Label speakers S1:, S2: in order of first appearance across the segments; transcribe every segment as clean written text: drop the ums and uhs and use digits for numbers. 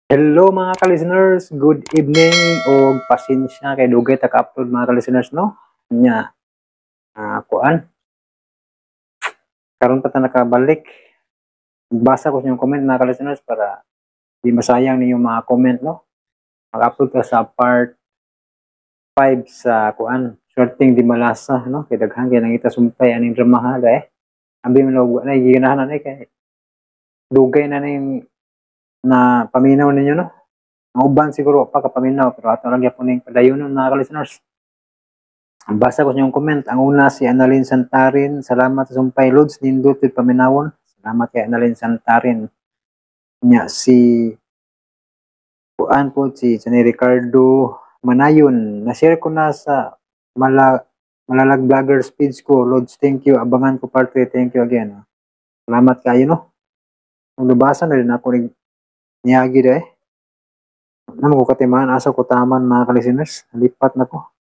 S1: Hello mga ka-listeners, good evening o pasensya kay dugay ta ka-upload mga ka-listeners no. Nya, kuan, karon pa ta nakabalik. Basa ko sa inyong comment mga ka-listeners para di masayang ninyong mga comment no. Mag-upload ka sa part 5 sa kuan, Sorting di Malasa no. Kay daghan kay nangita sumpay aning drama eh. Ambi man og na giganahan na kay dugay na ning na paminaw ninyo no. Ang uban siguro pa kapaminaw pero ato lang gyapon ning padayonon mga ka-listeners. Basa ko sa inyong comment. Ang una si Annalyn Santarin. Salamat sa sumpay loads. Nindot with paminawon. Salamat kay Annalyn Santarin. Nya si Kuan po si Ricardo Manayon. Na-share ko na sa Malalag Vloggers page ko. Loads, thank you. Abangan ko part 3. Thank you again. Salamat kayo no. Ang nabasa na rin ako niyagi dahil. Naman ko katimaan. Asa ko taman mga ka-listeners. Lipat na ko.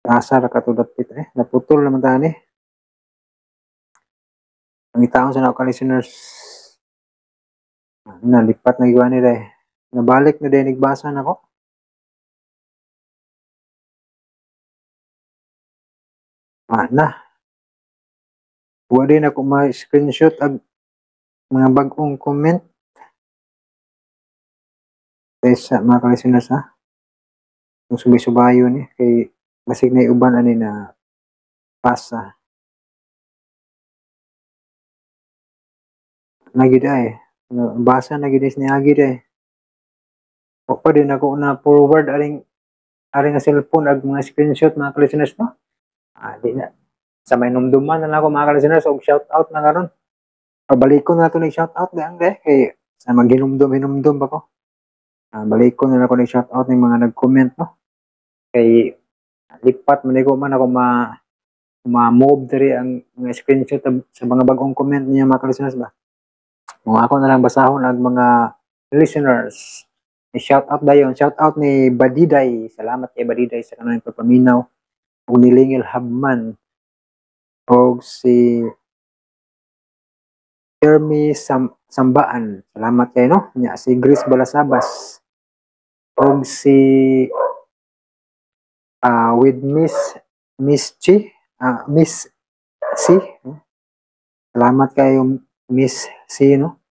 S1: Asa ra katudapit naputol naman tani. Ang itaon sa mga listeners. Nalipat na iwan nila Nabalik na din nagbasa na ko. Na. Huwag din ako ma-screenshot ang mga bagong comment. Sa mga listeners ha. Kung subay-subayo ni kay masig na iuban ani na pasa. Nagid basa nagid ni agid o pa din ako na forward aring nga cellphone ag mga screenshot mga listeners no. Di na sa may numduman na ako mga listeners og shout out na karon. Pabalik ko na to ni shout out lang kay sa maghinumdum ba ko. Balik ko na ako ni shout out ng mga nag-comment no. Kay lipat man ako ma-move diri ang mga screenshot sa mga bagong comment niya mga listeners ba. Kung ako na lang basahon ang mga listeners. Shout out dayon, shout out ni Badiday. Salamat kay Badiday sa kanang pagpaminaw. Ug ni Lingil Habman. Og si Ermi Sambaan. Salamat kay no. Nya si Grace Balasabas. Og si with Miss C. Salamat kayo Miss C no.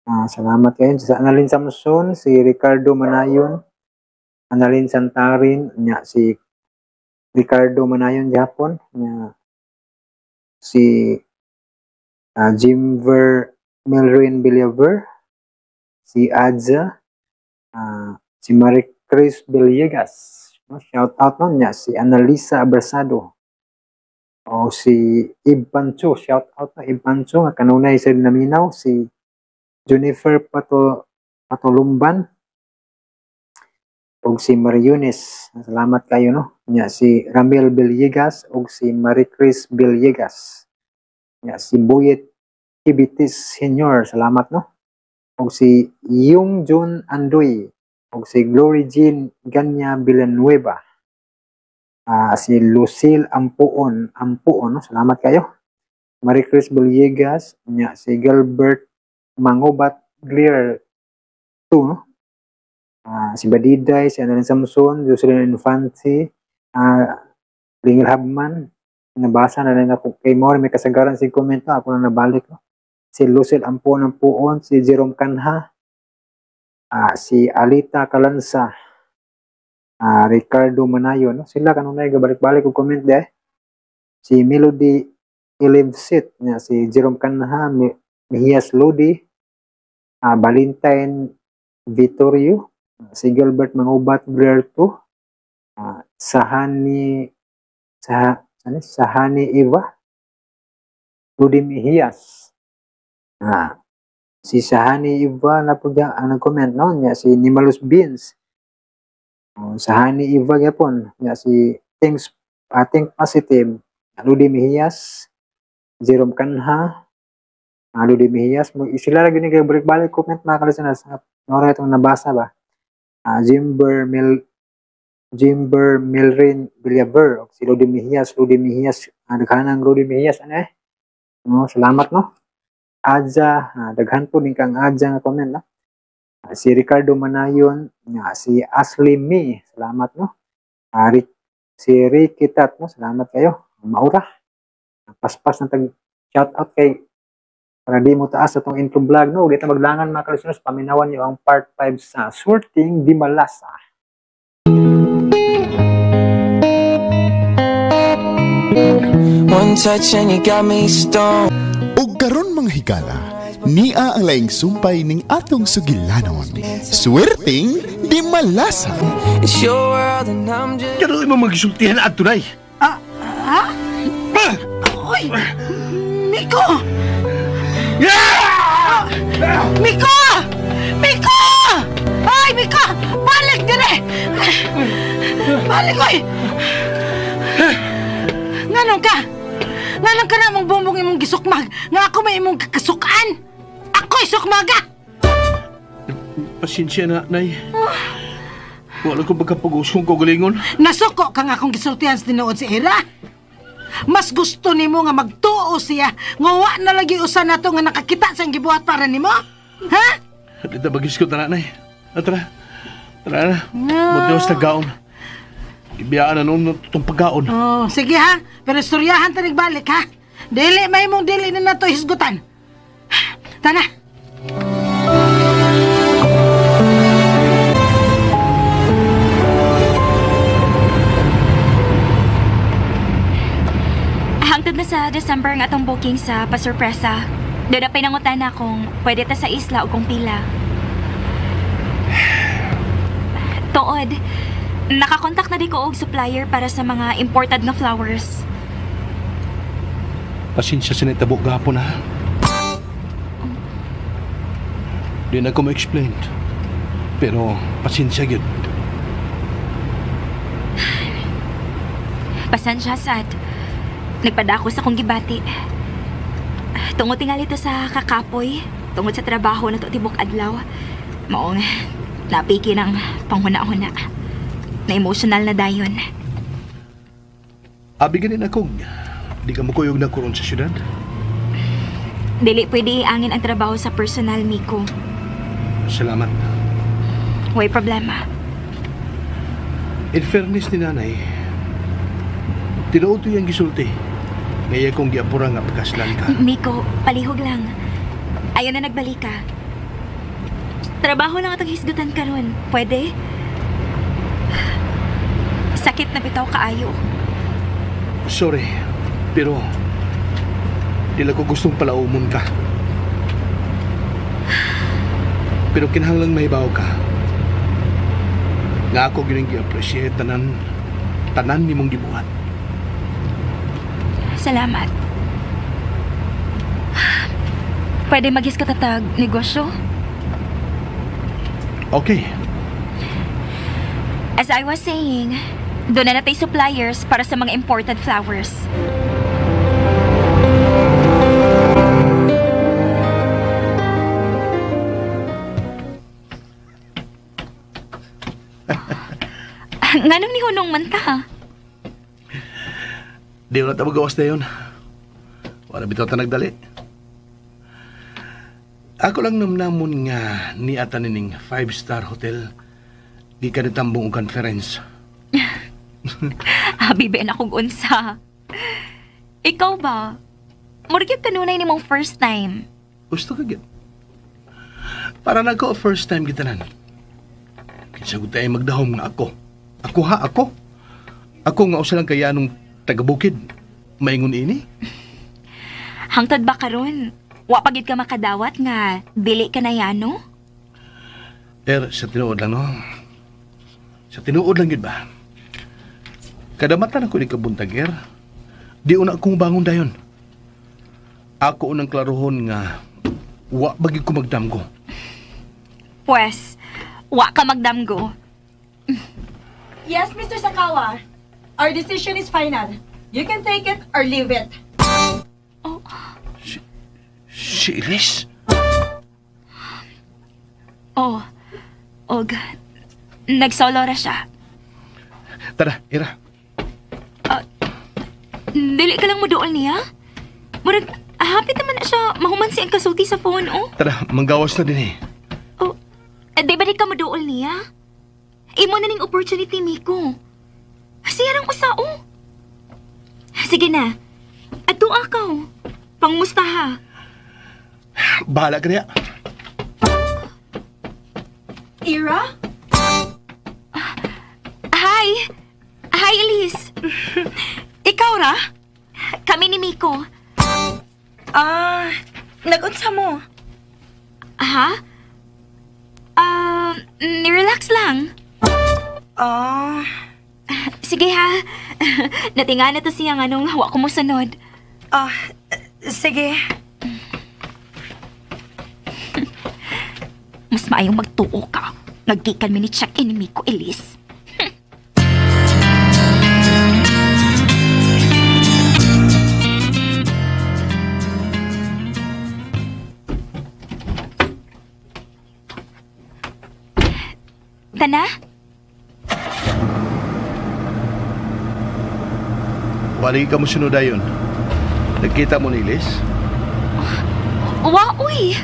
S1: Salamat kayo sa Annalyn Samson, si Ricardo Manayon, Annalyn Santarin, nya si Ricardo Manayon Japon, nya si Jimver Melrin Villaver, si Adza, si Marie Chris Villegas, no? Shout out no nya si Annalisa Abrasado, o si Ibancho, shout out na Ibancho nga kanunay sa naminaw, si Jennifer Patolumban og si Mariones. Salamat kayo no. Nya si Ramel Villegas og si Marie Chris Villegas. Nya si Boyet Kibitis Senior. Salamat no. Og si Yung Jun Andoy og si Glory Jean Ganya Villanueva. Si Lucille Ampuon no. Salamat kayo. Marie Chris Villegas, nya si Gilbert Mangubat Clear 2 no? Si Badiday, si Annalyn Samson, Jocelyn Infante, Lingil Habman, nabasa na rin ako kay Maur, may kasagaran si comment na, ako na nabalik no? Si Lucille Ampuon, si Jerome Canha, si Alita Calanza, Ricardo Manayo, no? Sila kanunay gabalik-balik og comment si Melody Ilivsit, si Jerome Canha, Mejias Lodi, Valentine Vittorio, si Gilbert Mangubat Berto, Sahani Eva, Lodi Mejias, si Sahani Eva na po dyan, nag-comment no, niya si Nimalus Beans, Sahani Eva yapon, niya si Think Positive, Lodi Mejias, Jerome Canha, Lodi Mejias, sila lagi ni balik-balik comment mga ka-listeners. Nora itong nabasa ba? Jimber Melrin Villaver, si Lodi Mejias, daghanang Lodi Mejias, no, salamat no. Adja, daghan po din kang Adja nga comment no. Si Ricardo Manayon, nga si Ashley May, salamat no. Si Ricky Tat, no, salamat kayo. Maura. Paspas na tag shout out kay para di mo taas atong intro vlog no. Dito maglangan mga ka-listeners, paminawan niyo ang part 5 sa Sorting Di Malasa.
S2: One touch and you got me stoned.
S3: Ug karon mga higala, niya ang laing sumpay ning atong sugilanon. Swerting di malasa.
S2: It's your world and I'm just.
S4: Kano mo magsultihan at tunay?
S5: Uy! Miko! Miko! Miko! Ay, Miko! Balik dire! Balik, oy! Nganong ka? Nganong ka namang bumbong imong gisukmag? Nga ako may imong kakasukaan? Ako'y sukmaga!
S4: Pasensya na, Nay. Wala ko pagkapag-us kong kagalingon.
S5: Nasuko ka nga akong gisultihan sa tinuod si Ira. Mas gusto nimo nga magtuo siya. Ngawa na lagi usa nato nga nakakita sa gibuhat para nimo. Ha?
S4: Dito bagis ko tara, Nay. Tara. Tara na. Buti sa gaon. Ibiyaan na noon itong pagkaon.
S5: Oh, sige ha. Pero istoryahan ta nagbalik ha. Dili may mong dili na nato hisgutan. Tana.
S6: Hangtod na sa December nga atong booking sa pasurpresa. Doon na pinangutan na kung pwede ta sa isla o kung pila. Tuod, nakakontak na di ko og supplier para sa mga imported nga flowers.
S4: Pasensya sa nitabo gapon, ha? Di na ko ma-explain. Pero pasensya yun.
S6: Pasensya sad. Nagpadako sa kong gibati. Tungod tingali to sa kakapoy. Tungod sa trabaho na to tibok adlaw. Maong napiki ng panghuna-huna. Na emotional na dayon.
S4: Abi ganin akong di ka makuyog na kuron sa syudad.
S6: Dili pwede angin ang trabaho sa personal, Miko.
S4: Salamat.
S6: Way problema.
S4: In fairness ni nanay, tinuod to yung gisulti. Ngaya kong giapura nga pagkaslan ka.
S6: Miko, palihog lang. Ayaw na nagbalik ka. Trabaho lang atong hisgutan karon. Pwede? Sakit na bitaw kaayo.
S4: Sorry, pero dila ko gustong palaumon ka. Pero kinahanglan mahibaw ka. Nga ako gining gi-appreciate tanan ni mong gibuhat.
S6: Salamat. Pwede magis ka tatag negosyo?
S4: Okay.
S6: As I was saying, doon na natay suppliers para sa mga imported flowers. Nganong ni Hunong man ta?
S4: Di ko na tabagawas na yun. Wala bitaw ta nagdali. Ako lang namnamon nga ni ata nining 5-star hotel. Di ka nitambong og conference.
S6: Bibian akong unsa. Ikaw ba? Murag yung kanunay ni mong first time.
S4: Gusto ka gid. Para na ko first time gitanan. Kinsa gud tayo magdahom nga ako. Ako ha, ako. Ako nga usa lang kaya nung taga-bukid. Maingon ini.
S6: Hangtod ba karon? Wa pagid ka makadawat nga dili ka na yano?
S4: Sa tinuod lang, no? Sa tinuod lang gid ba? Kadamatan ako ni kabuntag, Di una akong bangon dayon. Ako unang klarohon nga wa bagid ko magdamgo.
S6: Pues, wa ka magdamgo.
S7: Yes, Mr. Sakawa. Our decision is final. You can take it or leave it.
S4: Si Iris?
S6: Oh, og nagsolo ra siya.
S4: Tara, Ira.
S6: Dili ka lang mo dool niya? Murag, hapit naman na siya mahuman siyang kasulti sa phone, oh.
S4: Tara, manggawas na din eh.
S6: Oh, dool niya. Imo na ning opportunity, Miko. Siyarang usao. Sige na. Ato akaw. Pangmustaha.
S4: Bahala ka niya.
S7: Ira?
S6: Hi. Hi, Elise.
S7: Ikaw ra?
S6: Kami ni Miko.
S7: Nag-unsa mo?
S6: Ha? Relax lang. Sige ha. Natinga na to siyang anong hawa ko mo sunod.
S7: Sige.
S6: Mas maayong magtuo ka. Nagkikan mi ni check-in ni Miko, Elise. Tana?
S4: Wali ka mo sunod ayon. Nagkita mo ni Liz?
S6: Wa, uy!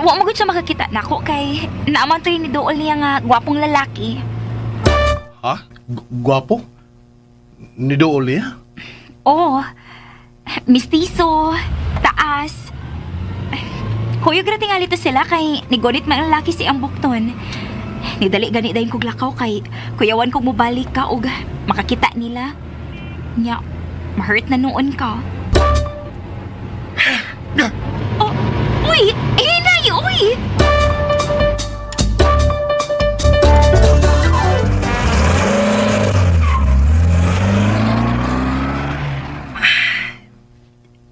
S6: Wa mo gud siya makakita nako kay naaman to ni dool niya nga gwapong lalaki.
S4: Ha? Gwapo? Ni Dool niya?
S6: Oo. Mistiso, taas. Kuyog ra tingali to sila kay nigonit man ang lalaki si ang bukton. Nidali gani dayon kog lakaw kay kuyawan kog mobalik ka og makakita nila. Nya, ma-hurt na noon ka. Oh, uy! Hinay, uy!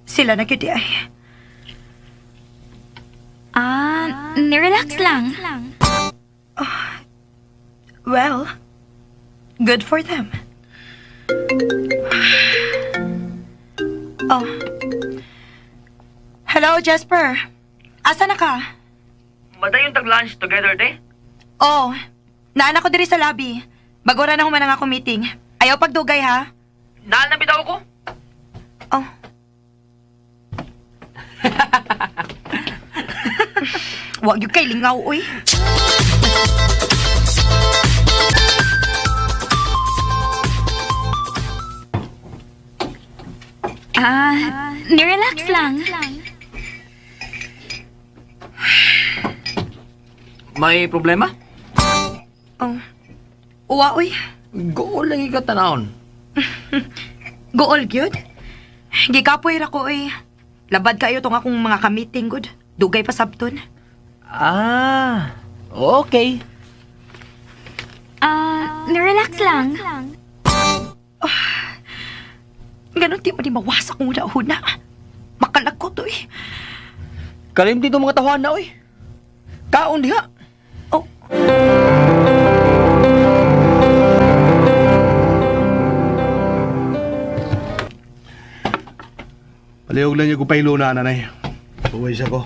S7: Sila na gid ay.
S6: Nirelax lang.
S7: Well, good for them. Oh. Hello, Jasper. Asa na ka?
S8: Madayon tag-lunch together, te?
S7: Oh, naanak ko diri sa lobby. Bagora na human ang ako meeting. Ayaw pagdugay, ha?
S8: Naan na bitaw ko?
S7: Oh. Wag yung kay lingaw, uy.
S6: Nirelax lang.
S8: May problema?
S7: Oh. Uwa, uy.
S8: Gool lang ikatanahon.
S7: Gool, gyud. Gikapoy ra ko, uy. Labad kayo tong akong mga ka-meeting, good. Dugay pa sabton.
S8: Okay.
S6: Nirelax lang.
S7: Ganon di mo di mawasak kong una-una. Makalagkot, uy.
S8: Kalim dito mga tahuan na, oy. Kaon diha.
S7: Oh.
S4: Palihog lang niya ko pahilo na, nanay. Uwais ako.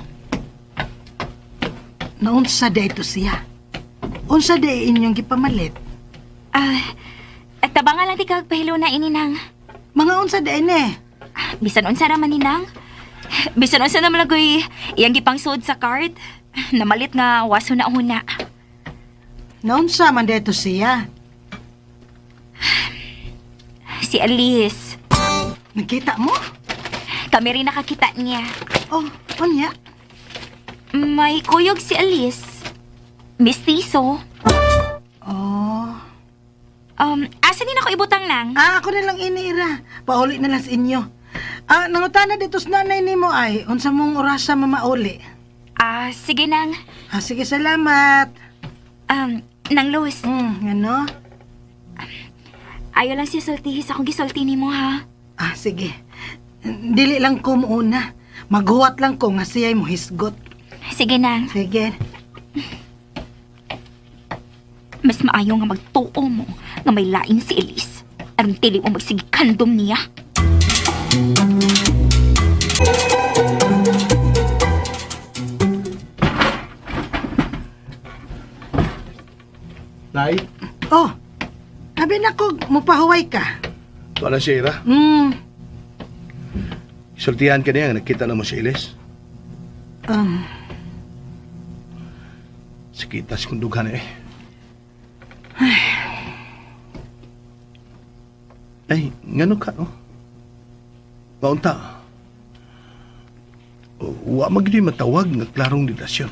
S5: Naunsa day to siya? Unsa day inyong gipamalit?
S6: Tabangan lang di kagpahilo na ininang.
S5: Mga unsa day ne?
S6: Bisan unsa raman ninang. Bisan unsa na malagoy iyang gipangsud sa card. Namalit nga waso na una.
S5: Naunsa man day to siya?
S6: Si Alice.
S5: Nakita mo?
S6: Kami rin nakakita niya.
S5: Oh, unya?
S6: May kuyog si Alice. Mistiso.
S5: Oh.
S6: Asa din ako ibutang nang?
S5: Ako na lang iniira. Pauli na lang sa inyo. Nangutana dito sa nanay ni mo ay, unsa mong orasa mamauli?
S6: Sige nang.
S5: Sige, salamat.
S6: Nang Luz.
S5: Ano?
S6: Ayaw lang siya sultihi sa akong gisulti ni mo, ha?
S5: Sige. Dili lang ko muna. Maghuwat lang ko nga siya'y mo hisgot.
S6: Sige nang.
S5: Sige.
S6: Mas maayo nga magtuo mo nga may laing si Elise. Aron tili mo magsigikandom niya.
S4: Nay,
S5: Oh, sabi na ko, mupahuway ka.
S4: wala si Ira. Sultihan ka niya, nakita na mo si Liz.
S5: Um,
S4: Sikitas kung dughan eh. Ay, ngano ka, no? Maunta. Wa magdi matawag nga klarong relasyon.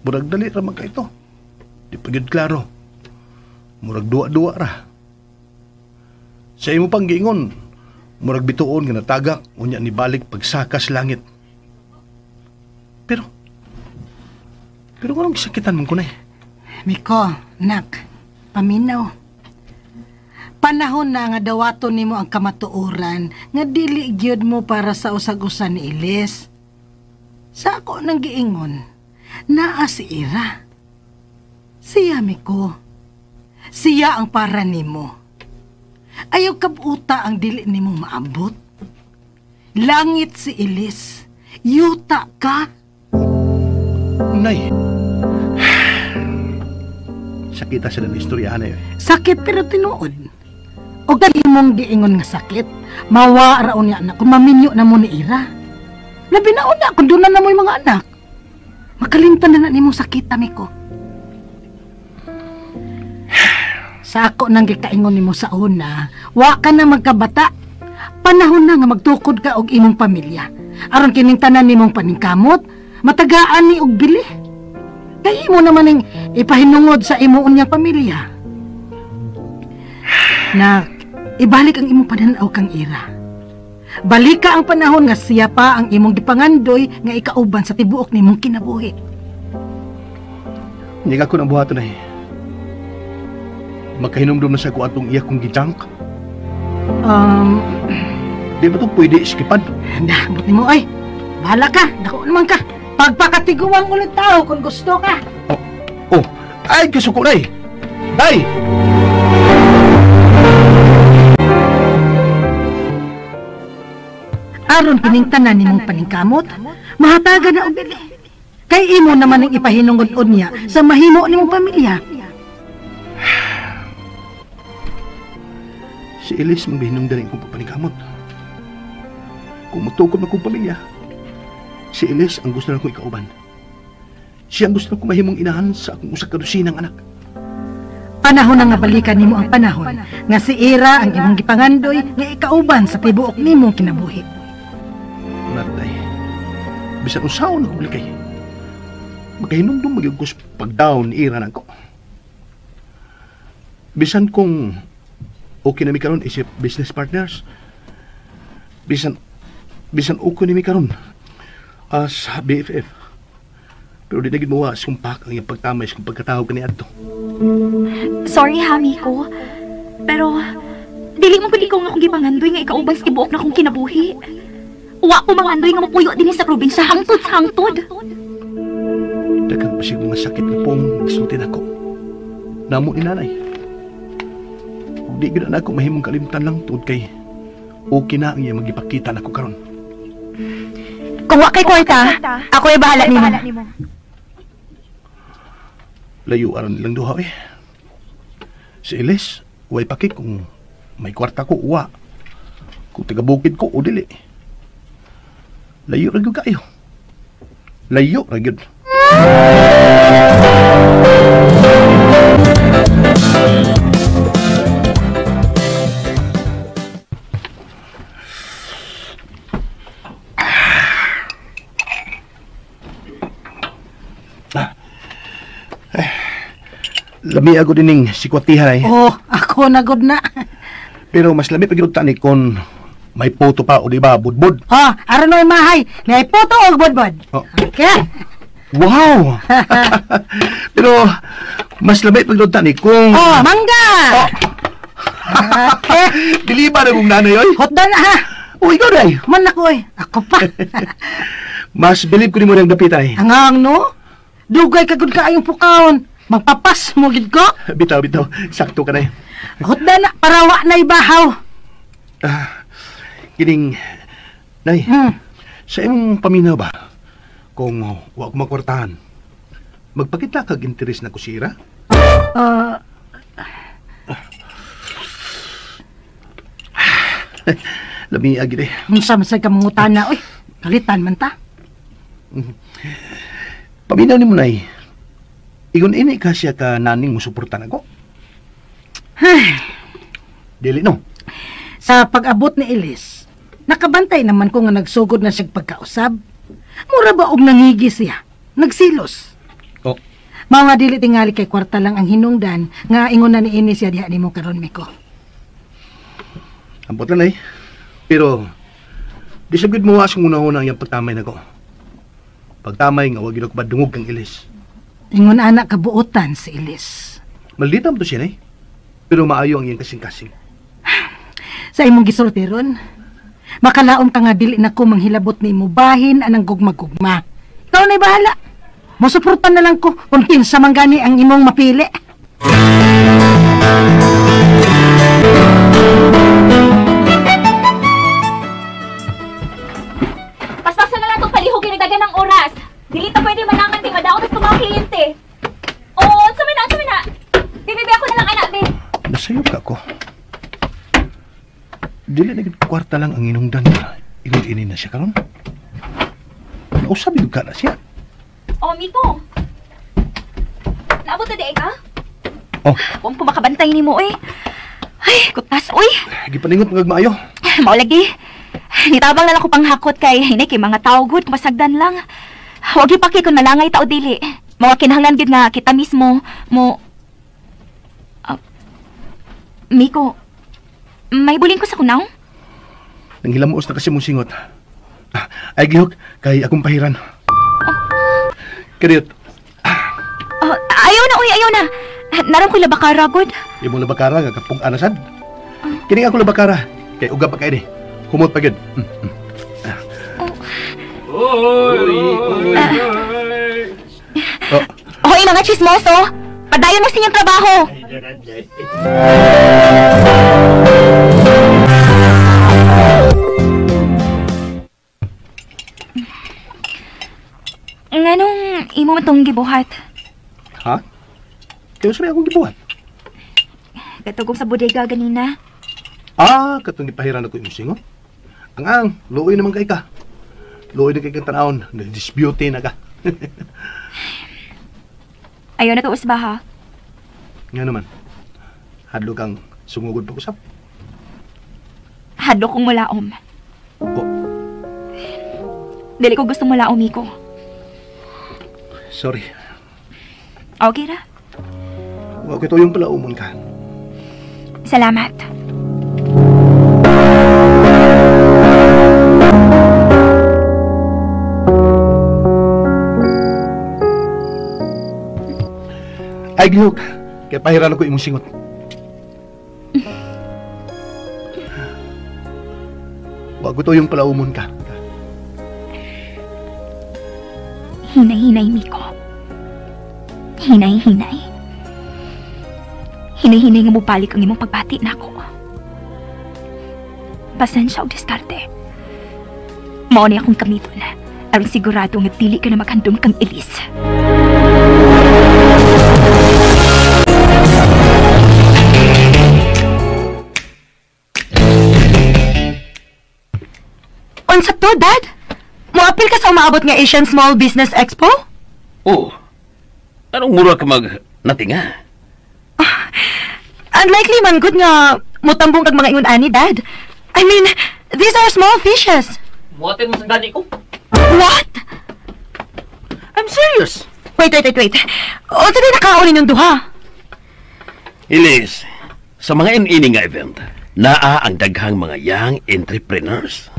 S4: Murag dali ra man ka ito. Di pagid klaro. Murag duwa-duwa ra. Sa imo pang giingon, murag bituon nga natagak unya ni balik pagsakas langit. Pero anong sakitan man ko na eh?
S5: Miko, nak, paminaw. Panahon na nga dawaton nimo ang kamatuoran nga dili gyud mo para sa usag-usan ni Ilis. Sa ako nang giingon, naa si Ira. Siya, Miko. Siya ang para nimo. Ayaw kabuta ang dili nimo maabot. Langit si Ilis. Yuta ka.
S4: Nay. Sakita sila ng istoryahan na yun.
S5: Sakit pero tinuod. O gali mong giingon nga sakit, mawa raon niya anak kung maminyo na mo ni Ira. Labi na una kung doon na mo yung mga anak. Makalimtan na ni mong sakit, Miko. Sa ako nang gikaingon ni mo sa una, wa ka na magkabata. Panahon na nga magtukod ka og imong pamilya. Aron kining tanan nimong paningkamot, matagaan ni og bili. Kaya imo naman ning ipahinungod sa imo unyang pamilya. Na ibalik ang imong pananaw kang Ira. Balika ang panahon nga siya pa ang imong gipangandoy nga ikauban sa tibuok nimong kinabuhi.
S4: Hindi ka ko ng buhato na eh. Magkahinumdum na sa ko atong iya kong gijunk. Di ba ito pwede iskipan?
S5: Dah, buti mo ay. Bahala ka, dako naman ka. Pagpakatiguang ulit tao kung gusto ka.
S4: Ay, gusto ko na eh. Day!
S5: Aron kining tanan nimong paningkamot, mahataga na og dili. Kay imo naman ang ipahinungod niya sa mahimo nimong pamilya.
S4: Si Elis mong bihinong daling kong papaningkamot. Kung magtukod na kong pamilya, si Elis ang gusto na kong ikauban. Siya ang gusto na kong mahimong inahan sa akong usak kadusinang anak.
S5: Panahon na nga balikan nimo ang panahon nga si Ira ang imong gipangandoy nga ikauban sa tibuok nimong kinabuhi.
S4: Natay, bisan usaw na kong likay. Magkahinumdum magigos pag-down ni Ira na ko. Bisan kong okay na mi karon isip business partners. Bisan okay na mi karon as BFF. Pero di naging mawa sa kumpak ang iyang pagtamay sa pagkatawag ka ni Adto.
S6: Sorry ha, Miko. Pero, dili mo pili ko nga akong gipangandoy nga ikauban sa tibuok na kong kinabuhi. Wa ko mangandoy nga mapuyo din sa probinsya hangtod sa hangtod.
S4: Daghang pa siya mga sakit na pong isultin ako. Namo ni nanay. Di gina na ako mahimong kalimtan lang tuod kay okay na ang iya magipakita na ko karon.
S7: Kung wa kay kwarta, ako ay bahala nimo.
S4: Layo aron nilang duha eh. Si Elis, way pakik kung may kwarta ko uwa. Kung taga-bukid ko o dili. Layo ra gyud kayo. Layo ra gyud. Lami ako dining sikwatihan ay.
S5: Ako nagod na.
S4: Pero mas lami pag ta ni kon may photo pa o di ba budbud.
S5: Aron no mahay, may photo og budbud. Okay.
S4: Wow. Pero mas lami pag ta ni kung
S5: mangga.
S4: Dili ba na kong nanay oy?
S5: Hotdan na ha.
S4: Ikaw day.
S5: Man ako oy. Ako pa.
S4: Mas bilib ko ni mo nang dapit ay.
S5: Hangang no? Dugay kagud ka ayong pukawon. Magpapas mo gid ko.
S4: Bitaw. Sakto ka na.
S5: Hotda na parawa na ibahaw.
S4: Kining nay. Sa imong paminaw ba? Kung wa ko makwartahan, magpakita kag interes na ko si Ira? Lami agi de.
S5: Unsa man sa kamangutana oy? Kalitan man ta.
S4: Paminaw ni mo nay. Igon ini ka siya ka naning mo suportan ako. Dili no.
S5: Sa pag-abot ni Ilis, nakabantay naman ko nga nagsugod na siyang pagkausab. Mura ba og nangigi siya? Nagsilos.
S4: Oh,
S5: Mga dili tingali kay kwarta lang ang hinungdan nga ingon na ni ini siya diha nimo karon Miko.
S4: ambot lang eh. Pero, di sa gud mo asong una-una ang pagtamay na ko. Pagtamay nga, wag yun ako badungog kang Ilis.
S5: Ingon anak kabuotan si Ilis.
S4: Maldita mo to siya eh. Pero maayo ang iyang kasing-kasing.
S5: Sa imong gisulti ron, makalaom ka nga dili na ko manghilabot ni mo bahin anang gugma-gugma. Ikaw na'y bahala. Musuportan na lang ko kung kinsa man gani ang imong mapili.
S6: Paspasan na lang itong palihog yung nagdagan ng oras. Dili ta pwede manangan di madaot sa mga kliyente. Oo, sumi na. Bibibi ako na lang anak, be.
S4: Nasayop ka ko. Dili na gid kwarta lang ang inungdan na. Inid-ini na siya karon. Nausab yung ka na siya.
S6: Oh, Miko. Naabot na di ka?
S4: Oh,
S6: Kung pumakabantay ni mo, eh. Ay, kutas, uy.
S4: gipaningot mga maayo.
S6: Mao lagi. Nitabang na lang ko panghakot kay hinay kay mga tao good, masagdan lang. Huwag ipaki kung nalangay tao dili. Mga kinahanglan gid nga kita mismo mo... Miko, may buling ko sa kunaw?
S4: Nanghilamuos na kasi mong singot. Ay gihok, kay akong pahiran. Kariot,
S6: Ayaw na, uy, ayaw na. Naram ko labakara, good.
S4: imong labakara nga kapong anasad. Kini ako labakara, kay uga pa kay ni. Humot pa gid.
S6: Hoy, mga chismoso! Padayon mo sa inyong trabaho! Nganong imo mo itong gibuhat?
S4: Ha? Kaya sa'yo akong gibuhat.
S6: Katugong sa bodega ganina.
S4: Katong ipahiran ako imong singot. Ang luoy naman kay ka. Luoy na kay kang tanawon, nag-dispute na ka.
S6: Ayaw na to usba, ha?
S4: Nga naman, hadlo kang sumugod pag-usap.
S6: Hadlo kong mulaom.
S4: Oh,
S6: Dili ko gusto mulaom, Miko.
S4: sorry.
S6: Okay ra?
S4: Huwag ito yung pala umon ka.
S6: Salamat.
S4: Ay, gihok. Kaya pahiran ako imong singot. Huwag ito yung pala umon ka.
S6: Hinay-hinay, Miko. Hinay-hinay. Hinay-hinay nga mo balik ang imong pagbati na ako. Pasensya o diskarte. Mao ni akong kamiton. Aron sigurado nga dili ka na maghandom kang Ilis.
S7: Unsa to, Dad? Moapil ka sa umaabot nga Asian Small Business Expo?
S9: Oh, anong mura ka mag-natinga?
S7: Unlikely man good nga mutambong kag mga ingon ani, Dad. I mean, these are small fishes.
S8: Muatin mo sa gani ko.
S7: What?
S8: I'm serious.
S7: Wait. Unsa din nakaon ninyong duha?
S9: Ilis, sa mga ini nga event, naa ang daghang mga young entrepreneurs.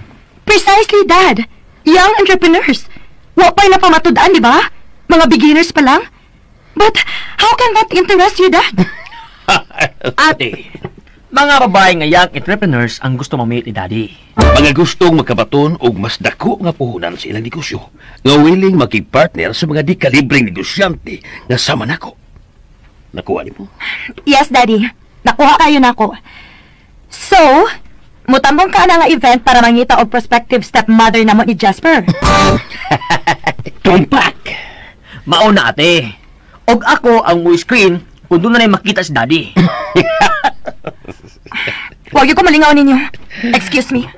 S7: Precisely, Dad. Young entrepreneurs. Wa pa'y na pamatud-an, di ba? Mga beginners pa lang. But how can that interest you, Dad?
S8: Ate, mga babae nga young entrepreneurs ang gusto mamit ni Daddy.
S9: Mga gustong magkabaton og mas dako nga puhunan sa ilang negosyo, nga willing makipart-partner sa mga di-kalibreng negosyante nga sama nako. Nakuha ni mo?
S7: Yes, Daddy. Nakuha kayo na ako. So, mutambong ka na nga event para mangita og prospective stepmother namo ni Jasper.
S9: Tumpak!
S8: Mauna, ate. Og ako ang mo screen kung doon na makita si Daddy.
S7: Huwag ko malingaw ninyo. Excuse me.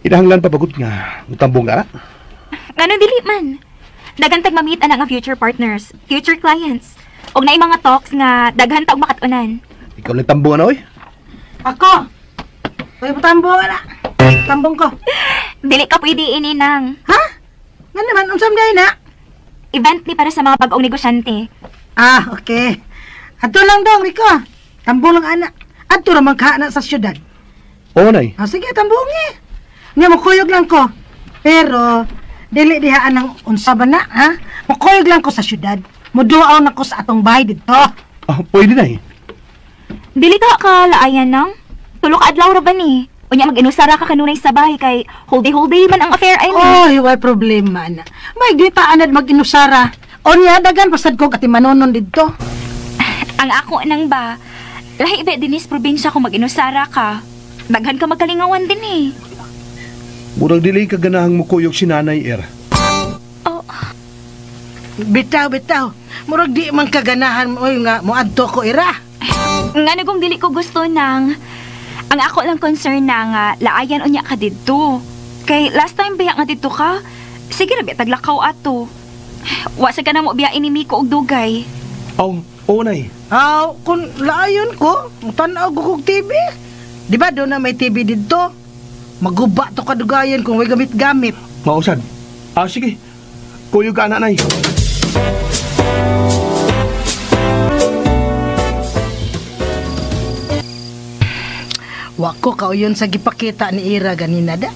S4: Kinahanglan pa bagot nga, utambong nga.
S6: Ganun dili man. Daghan tag mamit ana nga future partners, future clients. Og naay mga talks nga daghan tag makatunan.
S4: Ikaw lang tambong na, oy.
S5: Ako! Uy, patambong na. Tambong ko.
S6: Dili ka pwede ininang.
S5: Ha? Nga naman, unsam day na?
S6: Event ni para sa mga bagong negosyante.
S5: Ah, okay. Ato lang dong, Rico. Tambong lang anak. Ato ramang kaana sa syudad.
S4: Oo, nay.
S5: Ah, sige, tambong eh. Nga, makuyog lang ko. Pero, dili dihaan ng unsa ba na, ha? Makuyog lang ko sa syudad. Muduaw na ko sa atong bahay dito.
S4: Ah, pwede, nay.
S6: Dili ka kalaayan nang. Tulok adlaw ra ba ni? Unya mag-inusara ka kanunay sa bahay kay holdi-holdi man ang affair ay ni.
S5: Oh, why problema na. May di pa anad mag-inusara. Onya, dagan pasad ko kati manonon dito.
S6: Ang ako nang ba, lahi ba dinis probinsya kung mag-inusara ka. Daghan ka magkalingawan din eh.
S4: Murag dili ka ganahang mukuyog si Nanay Er.
S6: Oh,
S5: Bitaw, bitaw. Murag di man kaganahan mo nga muadto ko ira.
S6: nga nagong dili ko gusto nang. Ang ako lang concern na nga, laayan unya ka dito. Kay last time biya nga dito ka, sige na biya taglakaw ato. Wasa ka na mo biya inimi ko og dugay.
S4: Oo, nay.
S5: Aw, kung laayon ko, tanaw ko kog TV. Di ba doon na may TV dito? Maguba to kadugayan kung may gamit-gamit.
S4: Mausad. Ah, sige. Kuyog ka, nanay.
S5: Wako kauyon sa gipakita ni Ira ganina da.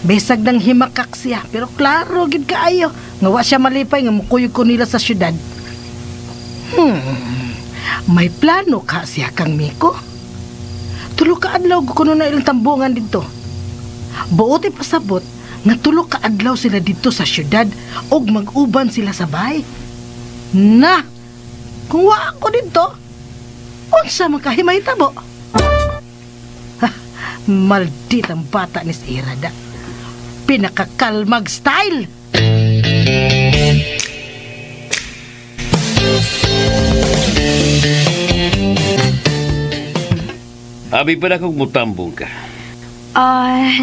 S5: Besag nang himakak siya, pero klaro gid kaayo nga wa siya malipay nga mukuyog ko nila sa syudad. May plano ka siya kang Miko? Tulo ka adlaw kuno na ilang tambungan dito. Buoti pasabot nga tulo ka adlaw sila dito sa syudad og mag-uban sila sa bahay. Na, kung wa ako dito, unsa man kahimay-tabo? Malditang bata ni Irada. Pinakakalmag style.
S9: Abi pa na kung mutambong ka.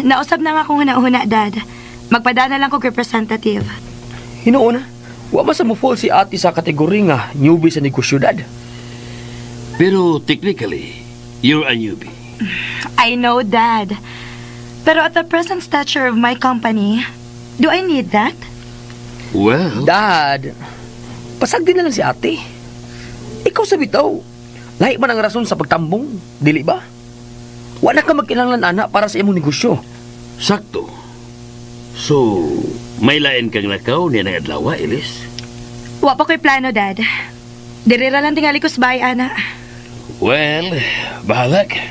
S7: Nausap na nga akong huna-huna, Dad. Magpadana lang kong representative.
S8: Hinuuna, wa ba sa mo fall si ate sa kategori nga newbie sa negosyudad?
S9: Pero technically, you're a newbie.
S7: I know, Dad. Pero at the present stature of my company, do I need that?
S9: Well,
S8: Dad, pasag din na lang si ate. Ikaw sa bitaw, lahi man ang rason sa pagtambong, dili ba? Wala ka magkinahanglan anak para sa imong negosyo.
S9: sakto. So, may lain kang lakaw niya ng adlaw, Elis?
S7: Wa pa ko'y plano, Dad. Dirira lang tingali ko sa bahay, ana.
S9: Well, bahala ka.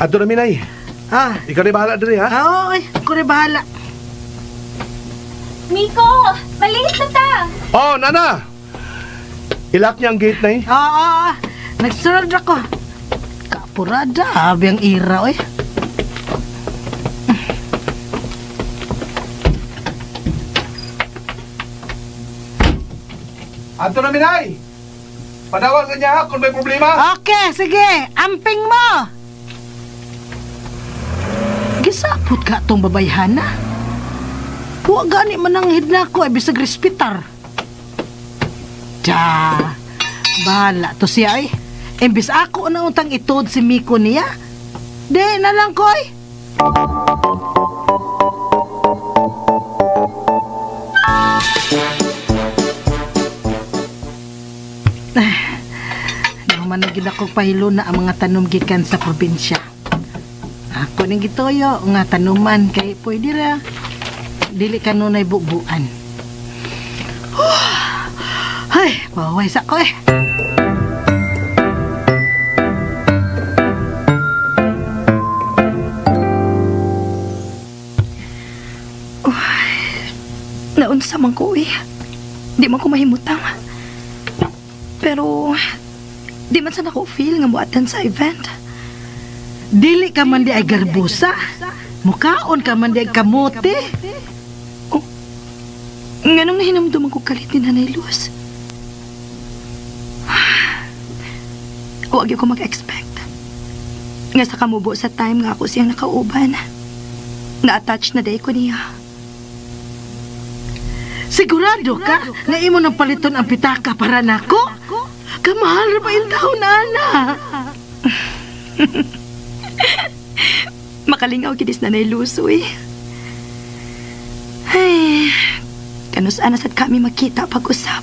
S4: Ato na, Minay.
S5: Ah,
S4: Ikaw rin bahala diri, ha?
S5: ay, ako rin bahala.
S6: Miko, maliit na ta.
S4: Oh, Nana! Ilak niya ang gate na, eh.
S5: Nagsunod ako. Kapurada, abi ang Ira, oy.
S4: Ato na, Minay! Padawag ka niya, ha, kung may problema.
S5: Okay, sige, amping mo. Gisapot ka tong babayhana. Huwag gani man ang hidna ko, ay bisag respitar. Tsa, bahala to siya, ay. Imbis ako na utang itod si Miko niya. Di na lang ko, ay. Naman na ginakong pahilo na ang mga tanom gikan sa probinsya. Ako ning gitoyo nga tanuman kay pwede ra dili kanunay bubuan. Ay, paway sa ko eh.
S7: Naunsa man ko, eh. Di man ko mahimutang. Pero, di man sana ko feel nga muatan sa event.
S5: Dili ka man di ay garbusa. Mukaon ka man di ay kamote.
S7: Nganong nahinamduman ko kalit ni Nanay Luz? Huwag ko mag-expect. Nga sa kamubo sa time nga ako siyang nakauban. Na-attach na day ko niya.
S5: Sigurado ka na imo nang paliton ang pitaka para nako? Kamahal ra ba yung taon, ana?
S7: Makalingaw kidis Nanay Luz, uy. Ay, kanus-ana sad kami makita pag-usap.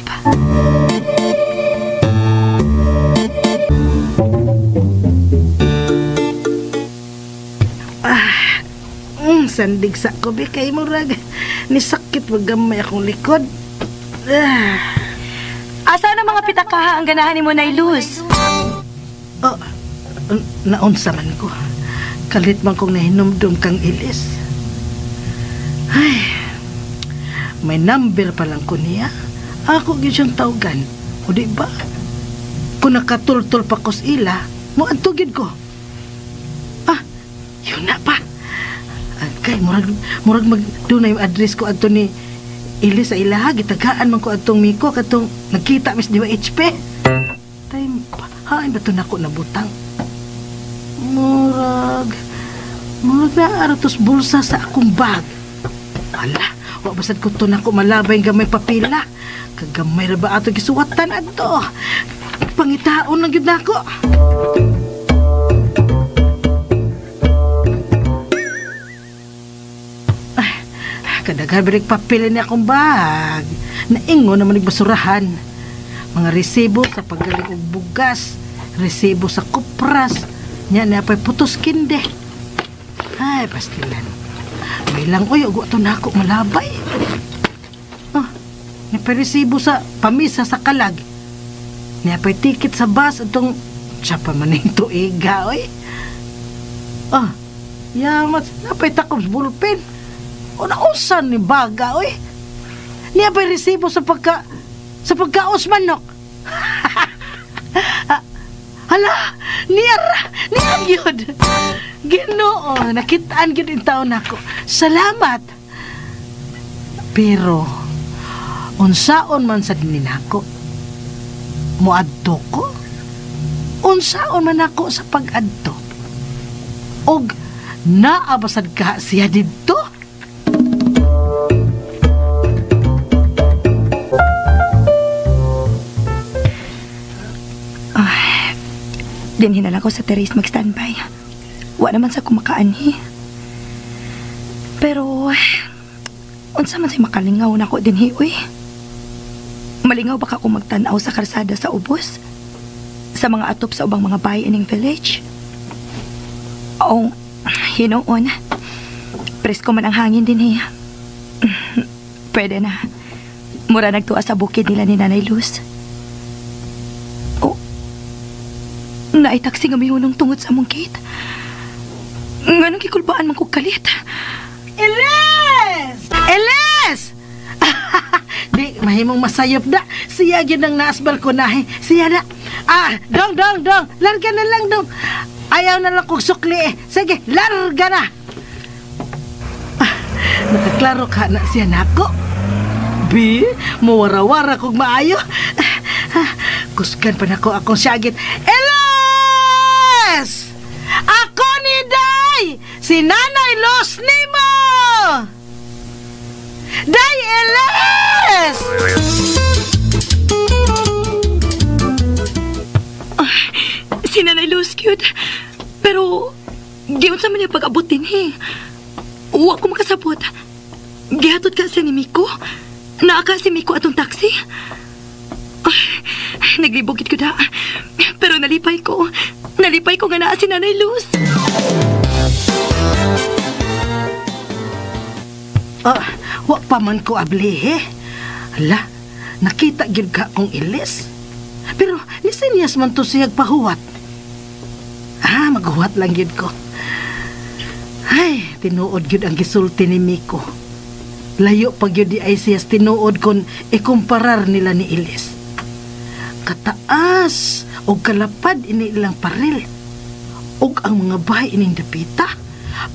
S5: Sandig sa ko, kay murag. Nisakit magamay akong likod.
S7: Asa na mga pitakaha ang ganahan ni mo, Nay Luz?
S5: Oh, naunsa man ko. Kalit man kong nahinumdum kang ilis. Ay, may number pa lang ko niya. Ako gyud siyang tawgan. O di ba? Kung nakatultol pa ko sa ila, mo antugid ko. Ah, yun na pa. Kay murag magdunay yung address ko adto ni Ilis sa ilaha, gitagaan man ko atong Miko katong nagkita mis di ba HP. Time pa. Hain ba ito na ako nabutang? Murag na aratos bulsa sa akong bag. Ala, wak basad ko ito na ako malabay gamay papila. Kagamay ra ba ato gisuwatan adto? Pangitaon lang yun na ako. Kadaghan balik papel niya akong bag. Naingo naman nagbasurahan. Mga resibo sa paggaling og bugas, resibo sa kupras, nya na pa'y putos kinde. Ay, pastilan. May lang, uy, ugo ito na ako malabay. Oh, nya pa'y resibo sa pamisa sa kalag. Nya pa'y ticket sa bus itong siya pa maning tuiga, uy. Oh, yamat, napa'y takop sa bulpen. O nausan ni baga, oy. Niya pa'y resibo sa pagkaos manok. Hala, niya yun. Ginoo, nakitaan yun yung taon ako. Salamat. Pero, unsaon man sa dininako, muadto ko? Unsaon man ako sa pag-adto? Og, naabasad ka siya dito?
S7: Dinhi na lang ako sa terrace mag-standby. Wa naman sa kumakaanhi. Pero, unsa man say makalingaw na ako dinhi, uy. Malingaw baka ako magtanaw sa karsada sa ubos? Sa mga atop sa ubang mga bahay ining village? Oh, hinoon. Presko man ang hangin dinhi. Pwede na. Mura nagtuwa sa bukid nila ni Nanay Luz. Naitaksi nga may hunong tungod sa among gate. Nga nang kikulbaan man ko kalit.
S5: Eles! Eles! Di, mahimong masayop na. Siya yun ang naas balkonahe. Siya na. Dong. Larga na lang, dong. Ayaw na lang kong sukli eh. Sige, larga na. Nakaklaro ka na siya na ako. Bi, mawara-wara kong maayo. Kusgan pa na ko akong syagit. Eles! Ako ni Day! Si Nanay Luz nimo! Day, Eles!
S7: Si Nanay Luz, cute. Pero, giyon sa man niya pag-abot din eh. Huwag ko makasabot. Gihatod ka sa ni Miko. Naaka si Miko atong taxi. Naglibogit ko da. Pero nalipay ko. Nalipay ko nga naa si Nanay Luz.
S5: Wak pa man ko ablihe. Hala, nakita gyud ka kong ilis. Pero nisinyas man to siyag pahuwat. Maghuwat lang gyud ko. Ay, tinuod gyud ang gisulti ni Miko. Layo pag gyud di ay siyas tinuod kon ikumparar nila ni Ilis. Kataas o kalapad ini ilang paril. Og ang mga bahay ining dapita.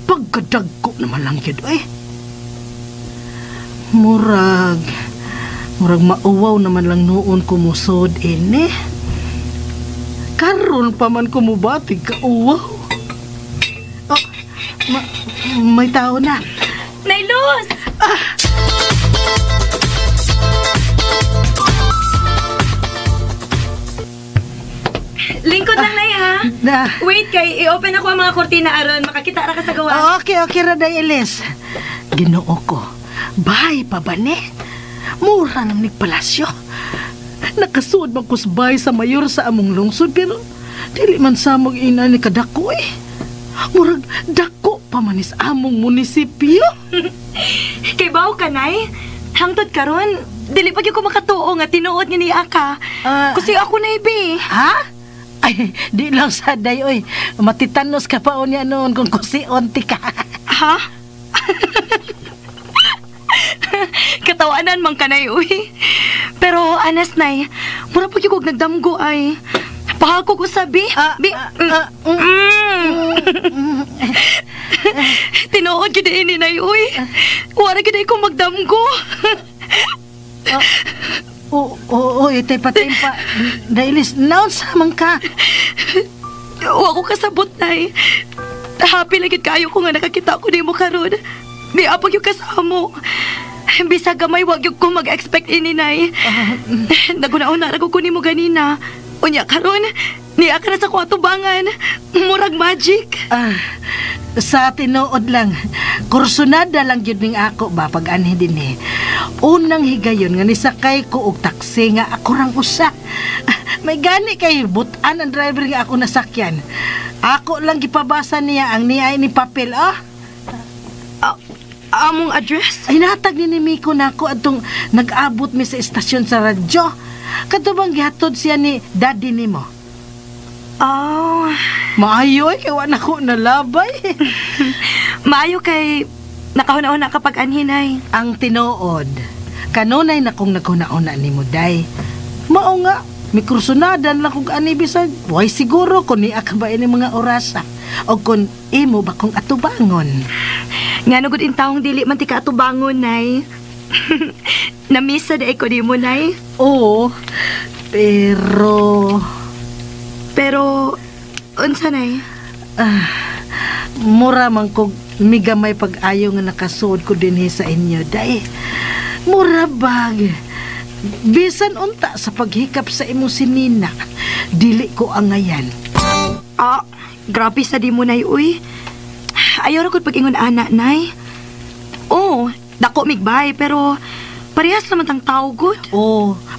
S5: Pagkadagko naman lang yun, eh. Murag, Murag mauwaw naman lang noon kumusod ini. Karon pa man kumubati ka uwaw. Oh, may tao na.
S6: Nailus! Lingkod lang, Nay, ha?
S5: Na.
S6: Wait, kay i-open ako ang mga kortina aron. Makakita ra ka sa gawa.
S5: Okay, Raday Elis. Ginoo ko. Bahay pa ba ni? Mura nang nagpalasyo. Nakasuod man kusbay sa mayor sa among lungsod pero dili man samog ina ni kadako eh. Murag dako pa manis among munisipyo.
S6: Kay bawo ka, Nay? Hangtod karon, dili pa gyud ko makatuo nga tinuod nga niya ka. Kasi ako na ibi.
S5: Ha? Ay, di lang saday, oy. Matitanos ka pa o niya noon kung kusionti ka.
S6: Ha? Katawanan man ka, Nay, uy. Pero, anas, Nay, mura pa yung nagdamgo ay. Pahako ko sabi. Tinuod yun ini, Nay, uy. Wala yun ko magdamgo.
S5: Oo, tempa. Dailis, naon sa man ka?
S6: Wa ko kasabot, Nay. Happy lagi kayo ko nga nakakita ko ni mo karon. Di apag yung kasamo. Bisa gamay, wag yung ko mag-expect ini, Nay. Naguna-una na ko ni mo ganina. Unya karon, niya ka na sa kwatubangan. Murag magic.
S5: Sa tinuod lang, kursunada lang yun ning ako ba pag-anhi din eh. Unang higayon nga nisakay ko og taksi nga ako rang usa. May gani kay butan ang driver nga ako nasakyan. Ako lang gipabasa niya ang niya ni papel,
S6: among address?
S5: Ay natag ni Miko nako atong nag-abot mi sa estasyon sa radyo. Katubang gihatod siya ni daddy nimo. Maayo kay wa nako nalabay.
S6: Maayo kay nakahuna-una kapag anhinay.
S5: Ang tinuod, kanunay na kong naghuna-una ni mo, day. Mao nga, may kursunadan lang kong ani bisag. Way siguro kung niya ka ba ini mga orasa. O kung imo ba kong atubangon.
S6: Nga nugod in taong dili man ti ka atubangon, Nay. Namisa di ko di mo, Nay.
S5: Oo, pero, unsa, Nay? Mura man kog migamay pag-ayo nga nakasuod ko din sa inyo, day. Mura bag. Bisan unta sa paghikap sa imo sinina, dili ko angayan.
S6: Grabe sa di mo, Nay, uy. Ayaw ra ko pag-ingon anak, Nay. Dako migbay, pero parehas naman tang tao, good.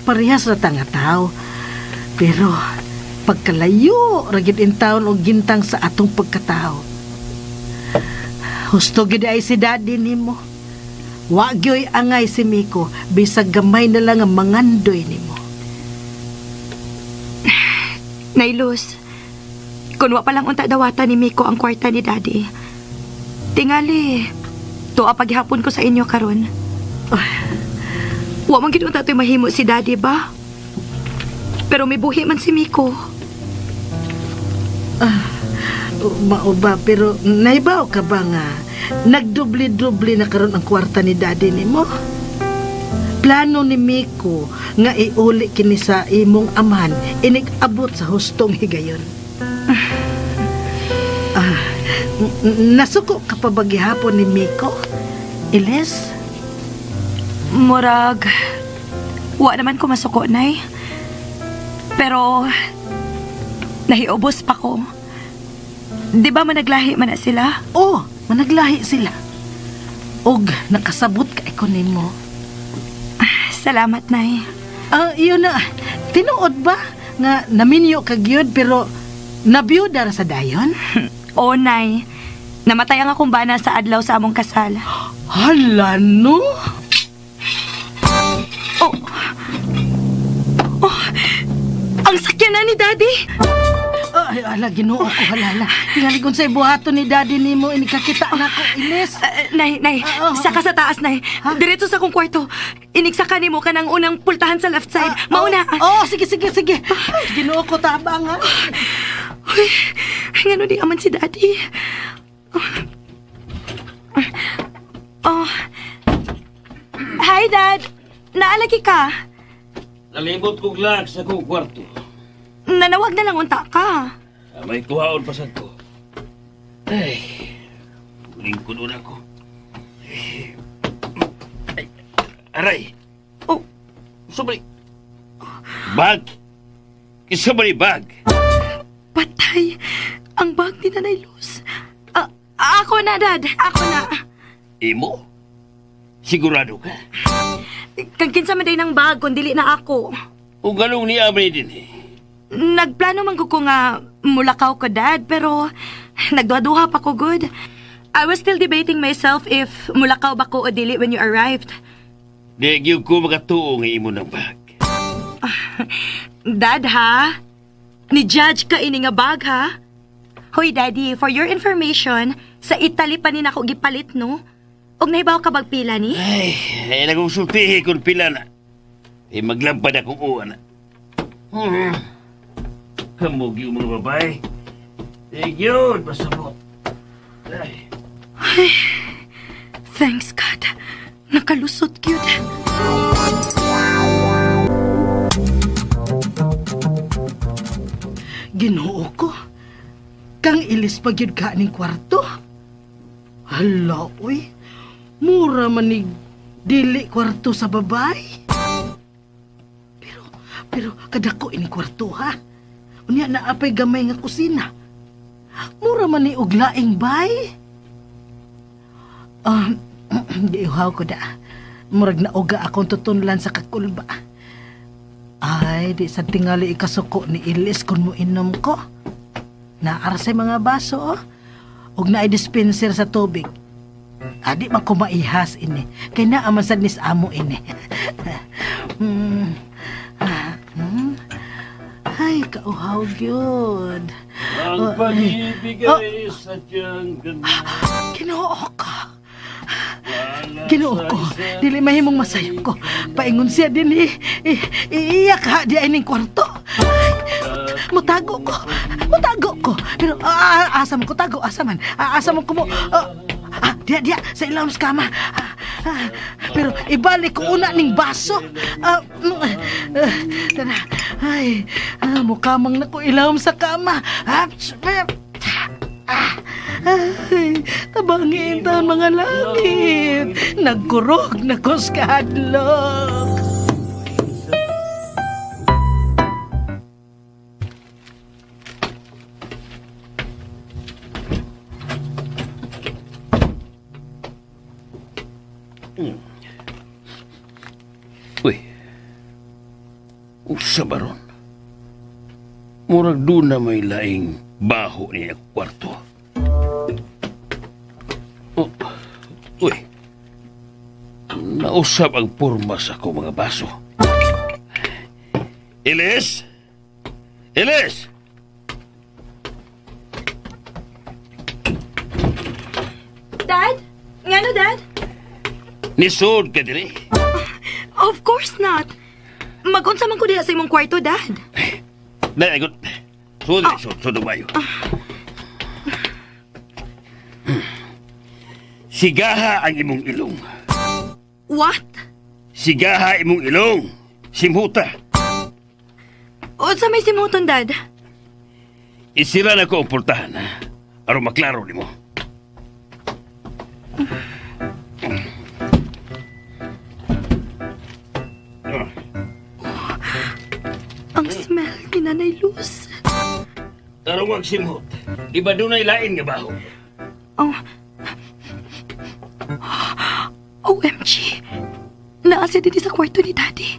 S5: Parehas na tanga tao. Pero, pagkalayo, ragid in taon o gintang sa atong pagkatao. Husto gid ay si daddy nimo. Wa gyoy angay si Miko, bisag gamay na lang ang mangandoy nimo.
S6: Nailus, kung wa pa lang unta dawata ni Miko ang kwarta ni daddy, tingali, tuwa paghihapon ko sa inyo karon. Wa man gid unta to'y mahimo si daddy ba? Pero may buhi man si Miko.
S5: Mao ba, pero naibaw ka ba nga nagdubli-dubli na karon ang kwarta ni daddy nimo? Plano ni Miko nga iuli kini sa imong amahan inig-abot sa hustong higayon. Nasuko ka pa ba gihapon ni Miko, Iles?
S6: Murag, wa naman ko masuko, Nay. Pero, nahiubos pa ko. Di ba managlahi man na sila?
S5: Managlahi sila. Og nakasabot ka ko nimo.
S6: Salamat, Nay.
S5: Yun na. Tinuod ba nga naminyo ka gyud pero nabiyuda ra sa dayon?
S6: Oo, Nay. Namatay ang akong bana sa adlaw sa among kasal.
S5: Hala, no?
S6: Ang sakyan na ni Daddy!
S5: Ginoo ko, halala. Tingali kung sa ibuhato ni daddy nimo, inikakita na ko, Ines.
S6: Nay, saka sa taas, Nay. Diretso sa kong kwarto. Inigsaka nimo ka ng unang pultahan sa left side. Mauna.
S5: Sige. Ginoo ko, tabang, ha?
S6: Uy, ngano di aman si Daddy. Hi, Dad.
S7: naalagi ka.
S9: Nalimot kong lag sa kong kwarto.
S7: Nanawag na lang unta ka.
S9: May kuhaon pa sa ko. Ay, muling kuno na ko. Ay, aray.
S7: Oh.
S9: Sabali. Bag. Kisabali bag.
S7: Patay. Ang bag ni Nanay Luz. Ako na, Dad. Ako na.
S9: Imo? Sigurado ka?
S7: Kang kinsa man day ng bag kung dili na ako.
S9: O ganong niya man din eh.
S7: Nagplano man ko nga mulakaw ko, Dad, pero nagduha-duha pa ko, good. I was still debating myself if mulakaw ba ko o dili when you arrived.
S9: Di gyud ko magatuo nga imo ng bag.
S7: Dad, ha? Ni-judge ka ini nga bag, ha? Hoy, Daddy, for your information, sa Italy pa nin ako gipalit, no? Og nahibaw ka bag pila ni?
S9: Ay nagungsultihi kung pila na. Maglampad akong uwan na. Kamog yung mga babae. Yun, pasabot. Ay,
S7: thanks, God. Nakalusot, cute.
S5: Ginoo ko. Kang ilis pa gyud ka ning kwarto. Hala, uy. Mura man ni dili kwarto sa babay. Pero kadako ini kwarto, ha? Unya naapay gamay nga kusina. Mura man ni og laing bay. Giuhaw ko da. Murag na uga akong tutunlan sa kakulba. Ay, di sa tingali ikasuko ni Ilis kung mo inom ko. Naara sa mga baso, oh. Og naay dispenser sa tubig. Adi man ko maihas ini. Kay naaman sa nis amo ini. Ay, kauhaw gyud.
S9: ang pag-ibig ay sadyang ganda.
S5: Ginoo ko. Ginoo ko. Dili mahimong masayop ko. Paingon siya din iiyak ha di ay ning kwarto. Mutago ko. Pero asa man ko tago, asa man. Asa man ko mo. Dia sa ilawom sa kama. Pero ibalik ko una ning baso. Tara. Ay, mukamang na ko ilawom sa kama. Ay, tabangin taon mga langit. Nagkurog na ko sa hadlok.
S9: Uy, usa ba ron? Murag doon na may laing baho niya kwarto. Oh, uy, nausap ang porma sa akong mga baso. Ilis! Ilis!
S7: Dad? Ngano, Dad?
S9: Nisod ka din eh.
S7: Of course not. Mag-unsa man ko diha sa imong kwarto, Dad.
S9: Dayagot. Sud bayo. Sigaha ang imong ilong.
S7: What?
S9: Sigaha imong ilong. Simhuta.
S7: Unsa may simuton, Dad?
S9: Isira na ko ang pultahan, ha? Aron maklaro ni mo.
S7: Ang smell ni Nanay Luz.
S9: Aron wag simhot. Di ba doon ay lain nga baho?
S7: OMG. Naa siya dito sa kwarto ni Daddy.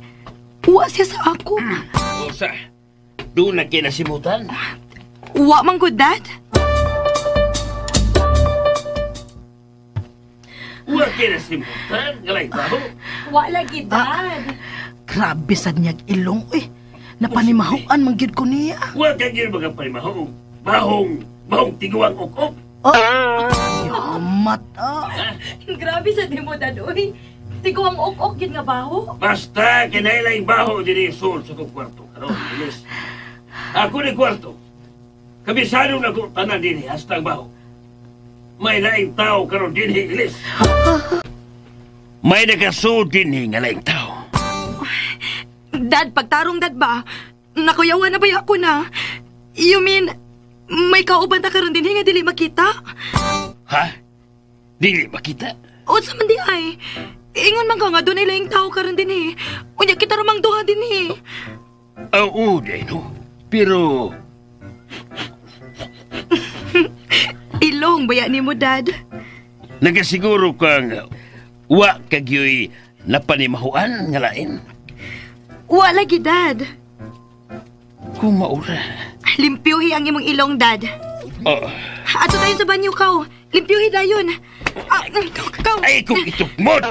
S7: Uwa siya sa ako.
S9: Osa, doon na kinasimutan.
S7: Uwa man good, Dad?
S9: Uwa kinasimutan? Galay baho?
S7: Uwa lagi, Dad.
S5: Grabe sa niyag ilong, eh. Napanimahuan man gyud ko niya.
S9: Uwa ka gyud mga panimahong. Bahong tiguang ukop.
S5: Yamat,
S7: Grabe sa di mo, Dad, uy. Tigo ang ok-ok yun nga baho.
S9: Basta, kinailang baho din yung sol sa kong kwarto. Karoon, Ilis. Ako ni kwarto. Kabisado na ko tanan din hasta ang baho. May laing tao karoon din, Ilis. May nakasud din nga laing tao.
S7: Dad, pagtarong dad ba? Nakuyawan na ba ako na? You mean, may kauban ta karon din nga dili makita?
S9: Ha? Dili makita?
S7: O sa man di ay. Ingon man ka nga doon ay laing tao karon din eh. Unya kita ramang duha din eh.
S9: Oo, no. Pero,
S7: Ilong baya ni mo, Dad.
S9: nagasiguro kang wa kagyoy napanimahuan nga lain.
S7: Wa lagi, Dad.
S9: Kung maura.
S7: Limpyuhi ang imong ilong, Dad.
S9: Oh.
S7: Ato tayo sa banyo, Kaw. Limpyuhi dayon. Kaw.
S9: Ay, kung itukmod!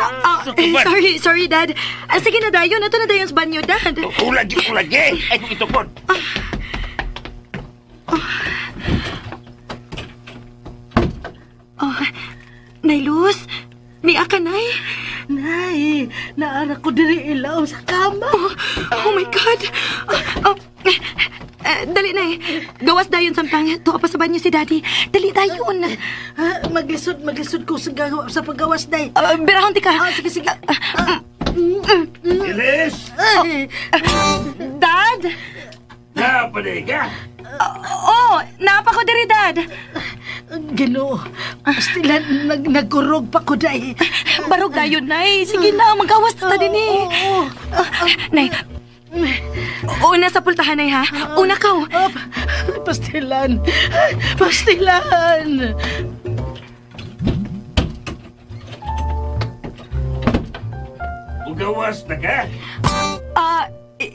S7: Sorry, Dad. Sige na dayon. Ato na dayon sa banyo, Dad.
S9: Ulagi. Ay, kung itukmod!
S7: Nay Luz, may aka, Nay.
S5: Nay, naara ko diri ilaw sa kama.
S7: Oh my God. Dali, Nay. Gawas dayon samtang tuwa pa sa banyo si Daddy. Dali dayon.
S5: Maglisod ko sa paggawas, Nay.
S7: Birahon ti ka.
S5: Sige.
S9: Ilis!
S7: Dad?
S9: Napaday ka?
S7: Napa ko diri, Dad.
S5: Ginoo, stilan nagkurog pa ko, Day.
S7: Barog dayon, Nay. Sige na, magawas na ta din eh. Nay, una sa pultahan, Nay, ha? Una ka.
S5: Pastilan.
S9: Ugawas na ka?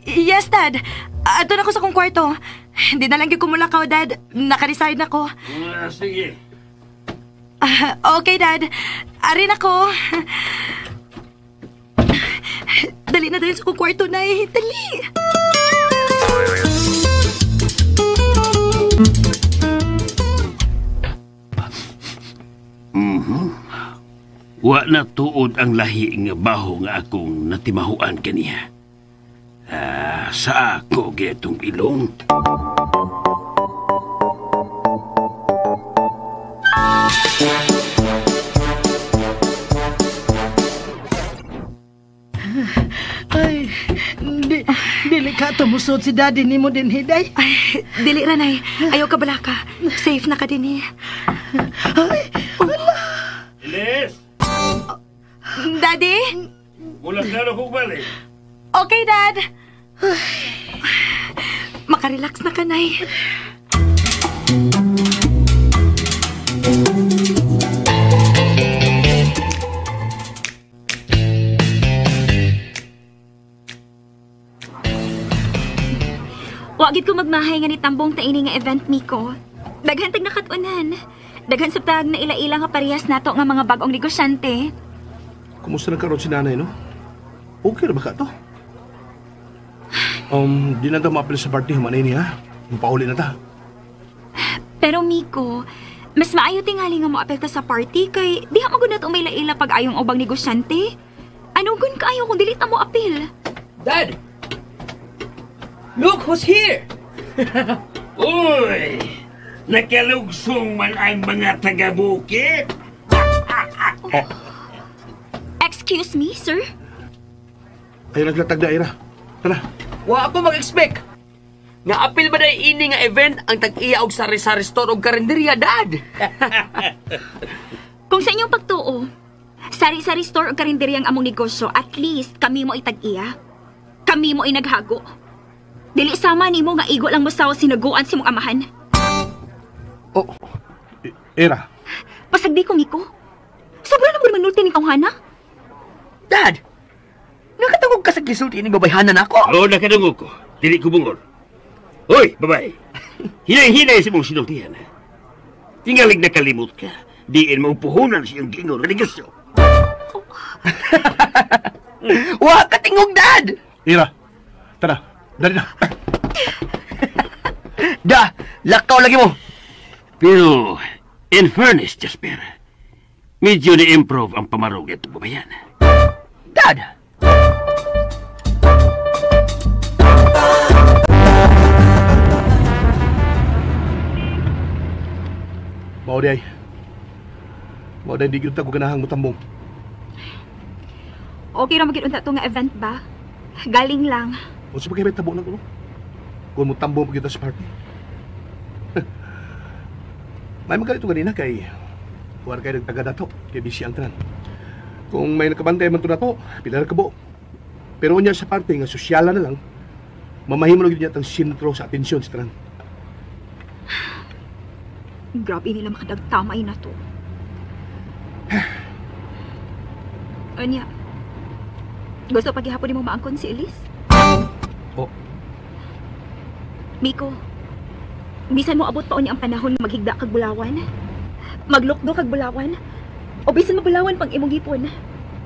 S7: Yes, Dad. Ato na ko sa kong kwarto. Hindi na lang yung kumulakaw, Dad. Naka-resign ako.
S9: Sige.
S7: Okay, Dad. Arin ako. Dali na dahil sa kong kwarto, Nay. Dali.
S9: Wa na tuod ang lahi nga baho nga akong natimahuan kaniya. Sa ako getong ilong.
S5: Ay, dili ka tumusod si Daddy ni mo din, Hiday.
S7: Ay, dili ra, Nay. Ayaw ka bala ka. Safe na ka din eh.
S9: Ilis!
S7: Daddy?
S9: Mula ka na kong balik.
S7: Okay, Dad. Makarelax na ka, Nay.
S6: Wagid ko magmahay nga ni tambong ta ini nga event, Miko. Daghan tag nakatunan. Daghan sa tag na ila-ila nga parehas nato nga mga bagong negosyante.
S4: Kumusta nagkaroon si nanay, no? Okay na ba ka to? Di na daw ma-apply sa party humanay niya, ha? Pauli na ta.
S6: Pero Miko, mas maayo tingali nga mo apelta sa party kay diha magunat umay ila pag ayong ubang negosyante. Anugon kaayo kung dili ta mo apil.
S8: Dad! Look who's here!
S9: Uy! Nakalugsong man ang mga taga-bukid.
S6: Excuse me, sir?
S4: Ayaw naglatag na, Ira. Tara.
S8: Wa ako mag-expect. Nga apil ba na ini nga event ang tag-iya og sari-sari store og karinderya, Dad?
S6: Kung sa inyong pagtuo, sari-sari store o karinderya ang among negosyo, at least kami mo itag-iya. Kami mo inaghago. Dili sama nimo nga igo lang mo sa sinaguan si mong amahan.
S4: Ira.
S6: Pasagdi ko, Miko. Sobra na mo manulti ni Kauhana.
S8: Dad! Nakatawag ka sa gisulti ni babayhanan ako.
S9: Oo, nakadungo ko. Dili ko bungol. Hoy, babae. Hinay-hinay si mong sinultihan. Tingalig nakalimot ka. Diin mong puhunan siyang gingol na negosyo.
S8: Wa ka tingog, Dad!
S4: Ira. Tara. Dali na.
S8: Da! Lakaw lagi mo!
S9: Pero, in fairness, Jasper, medyo na-improve ang pamarog at babayan.
S8: Dad!
S4: Mauday. Mauday, di kita ko ganahang mutambong.
S6: Okay ra magiging unta to nga event ba? Galing lang.
S4: O sa pagkibay tabo na ko, no? Kung mo tambong pagkita sa party. May magalito kanina kay huwag kayo nagtaga dato kay busy ang tanan. Kung may nakabantay man to na to, pilar ka bo. Pero unya sa party nga sosyala na lang, mamahimo na niya ang sintro sa atensyon sa tanan.
S6: Grabe nila makadagtamay na to. Anya, gusto paghihapon mo maangkon si Elise?
S4: Oh,
S6: Miko, bisan mo abot pa o niya ang panahon na maghigda kag bulawan, maglukdo kag bulawan, o bisan mo bulawan pang imong gipon,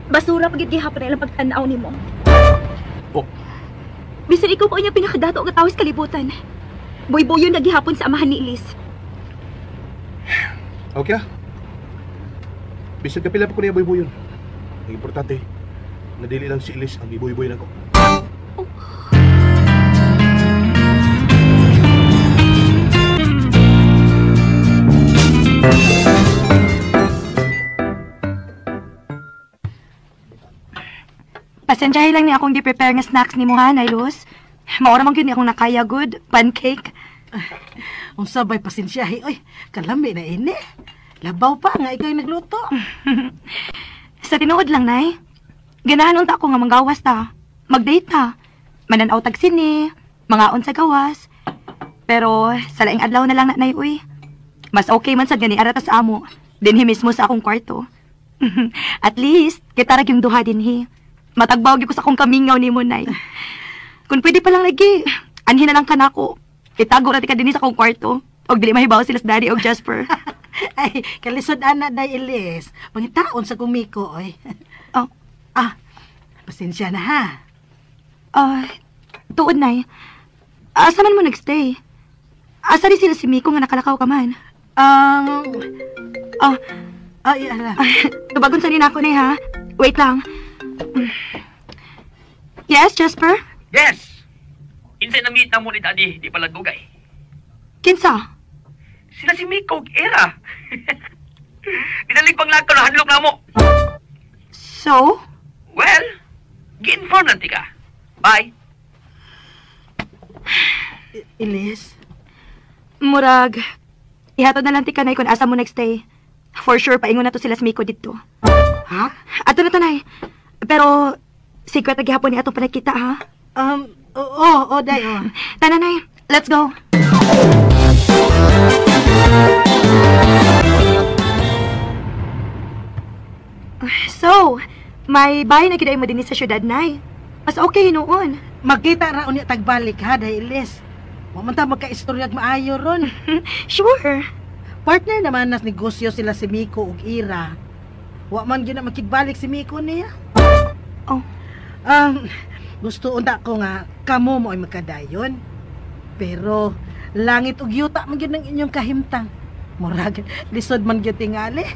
S6: basura pagit gihapon na ilang pagtanaw nimo.
S4: oh,
S6: Bisan ikaw pa o niya pinakadato nga tawis kalibutan, boy-boyon na gihapon sa amahan ni Elise.
S4: okay na. Bisan kapila pa ko niya boy-boy yun. Ang importante, nadili lang si Elise ang iboy-boy na ko.
S7: Pasensyahin lang ni akong gi-prepare nga snacks ni mo ha, Nailos. Maura man gyud ni akong nakaya good, pancake.
S5: Ang sabay pasensyahi. Oy, kalami na ini. Labaw pa nga ikaw yung nagluto.
S7: Sa tinuod lang, Nay. Ganahan unta ako nga manggawas ta. Mag-date ta. Mananaw tag sini, mangaon sa gawas. Pero sa laing adlaw na lang na, Nay, uy. Mas okay man sa gani arata sa amo. Dinhi mismo sa akong kwarto. At least, kita yung duha dinhi. Matagbaw gyud ko sa akong kamingaw nimo, Nay. Kung pwede pa lang lagi, anhin na lang ka nako. Itago na ti ka dinhi sa akong kwarto. Og dili mahibaw sila sa Daddy og Jasper.
S5: Ay, kalisod ana day Elise. Pangitaon sa kumiko, oy.
S7: Oh,
S5: Pasensya na ha.
S7: tuod, Nay. Asa man mo nagstay? Asa rin sila si Miko nga nakalakaw ka man?
S5: Ay, ala.
S7: Tubagon sa rin ako, Nay, ha? Wait lang. Yes, Jasper?
S8: Yes! Insay na-meet na mo ni Daddy, di pala dugay.
S7: Kinsa?
S8: Sila si Miko ug Era. Dinalig pang lakaw na hadlok na mo.
S7: So?
S8: Well, gi-inform lang tika. Bye.
S5: Elise?
S7: Murag, ihatod na lang ti kanay kung asa mo nagstay. For sure, paingon na to sila sa Miko dito.
S5: Ha?
S7: Ato na to, Nay. Pero, secret na gihapon ni atong panagkita, ha?
S5: Oo, day, oh.
S7: Tana, Nay. Let's go. So, may bahay na kiday mo din sa syudad, Nay. Mas okay noon.
S5: Magkita ra unya tagbalik ha, day Elise. Wa man ta magka-istorya ag maayo ron.
S7: Sure.
S5: Partner naman nas negosyo sila si Miko ug Ira. Wa man gyud na makigbalik si Miko niya.
S7: Oh.
S5: Gusto unta ko nga kamo mo ay magkadayon. Pero langit ug yuta man gyud ng inyong kahimtang. Murag lisod man gyud tingali.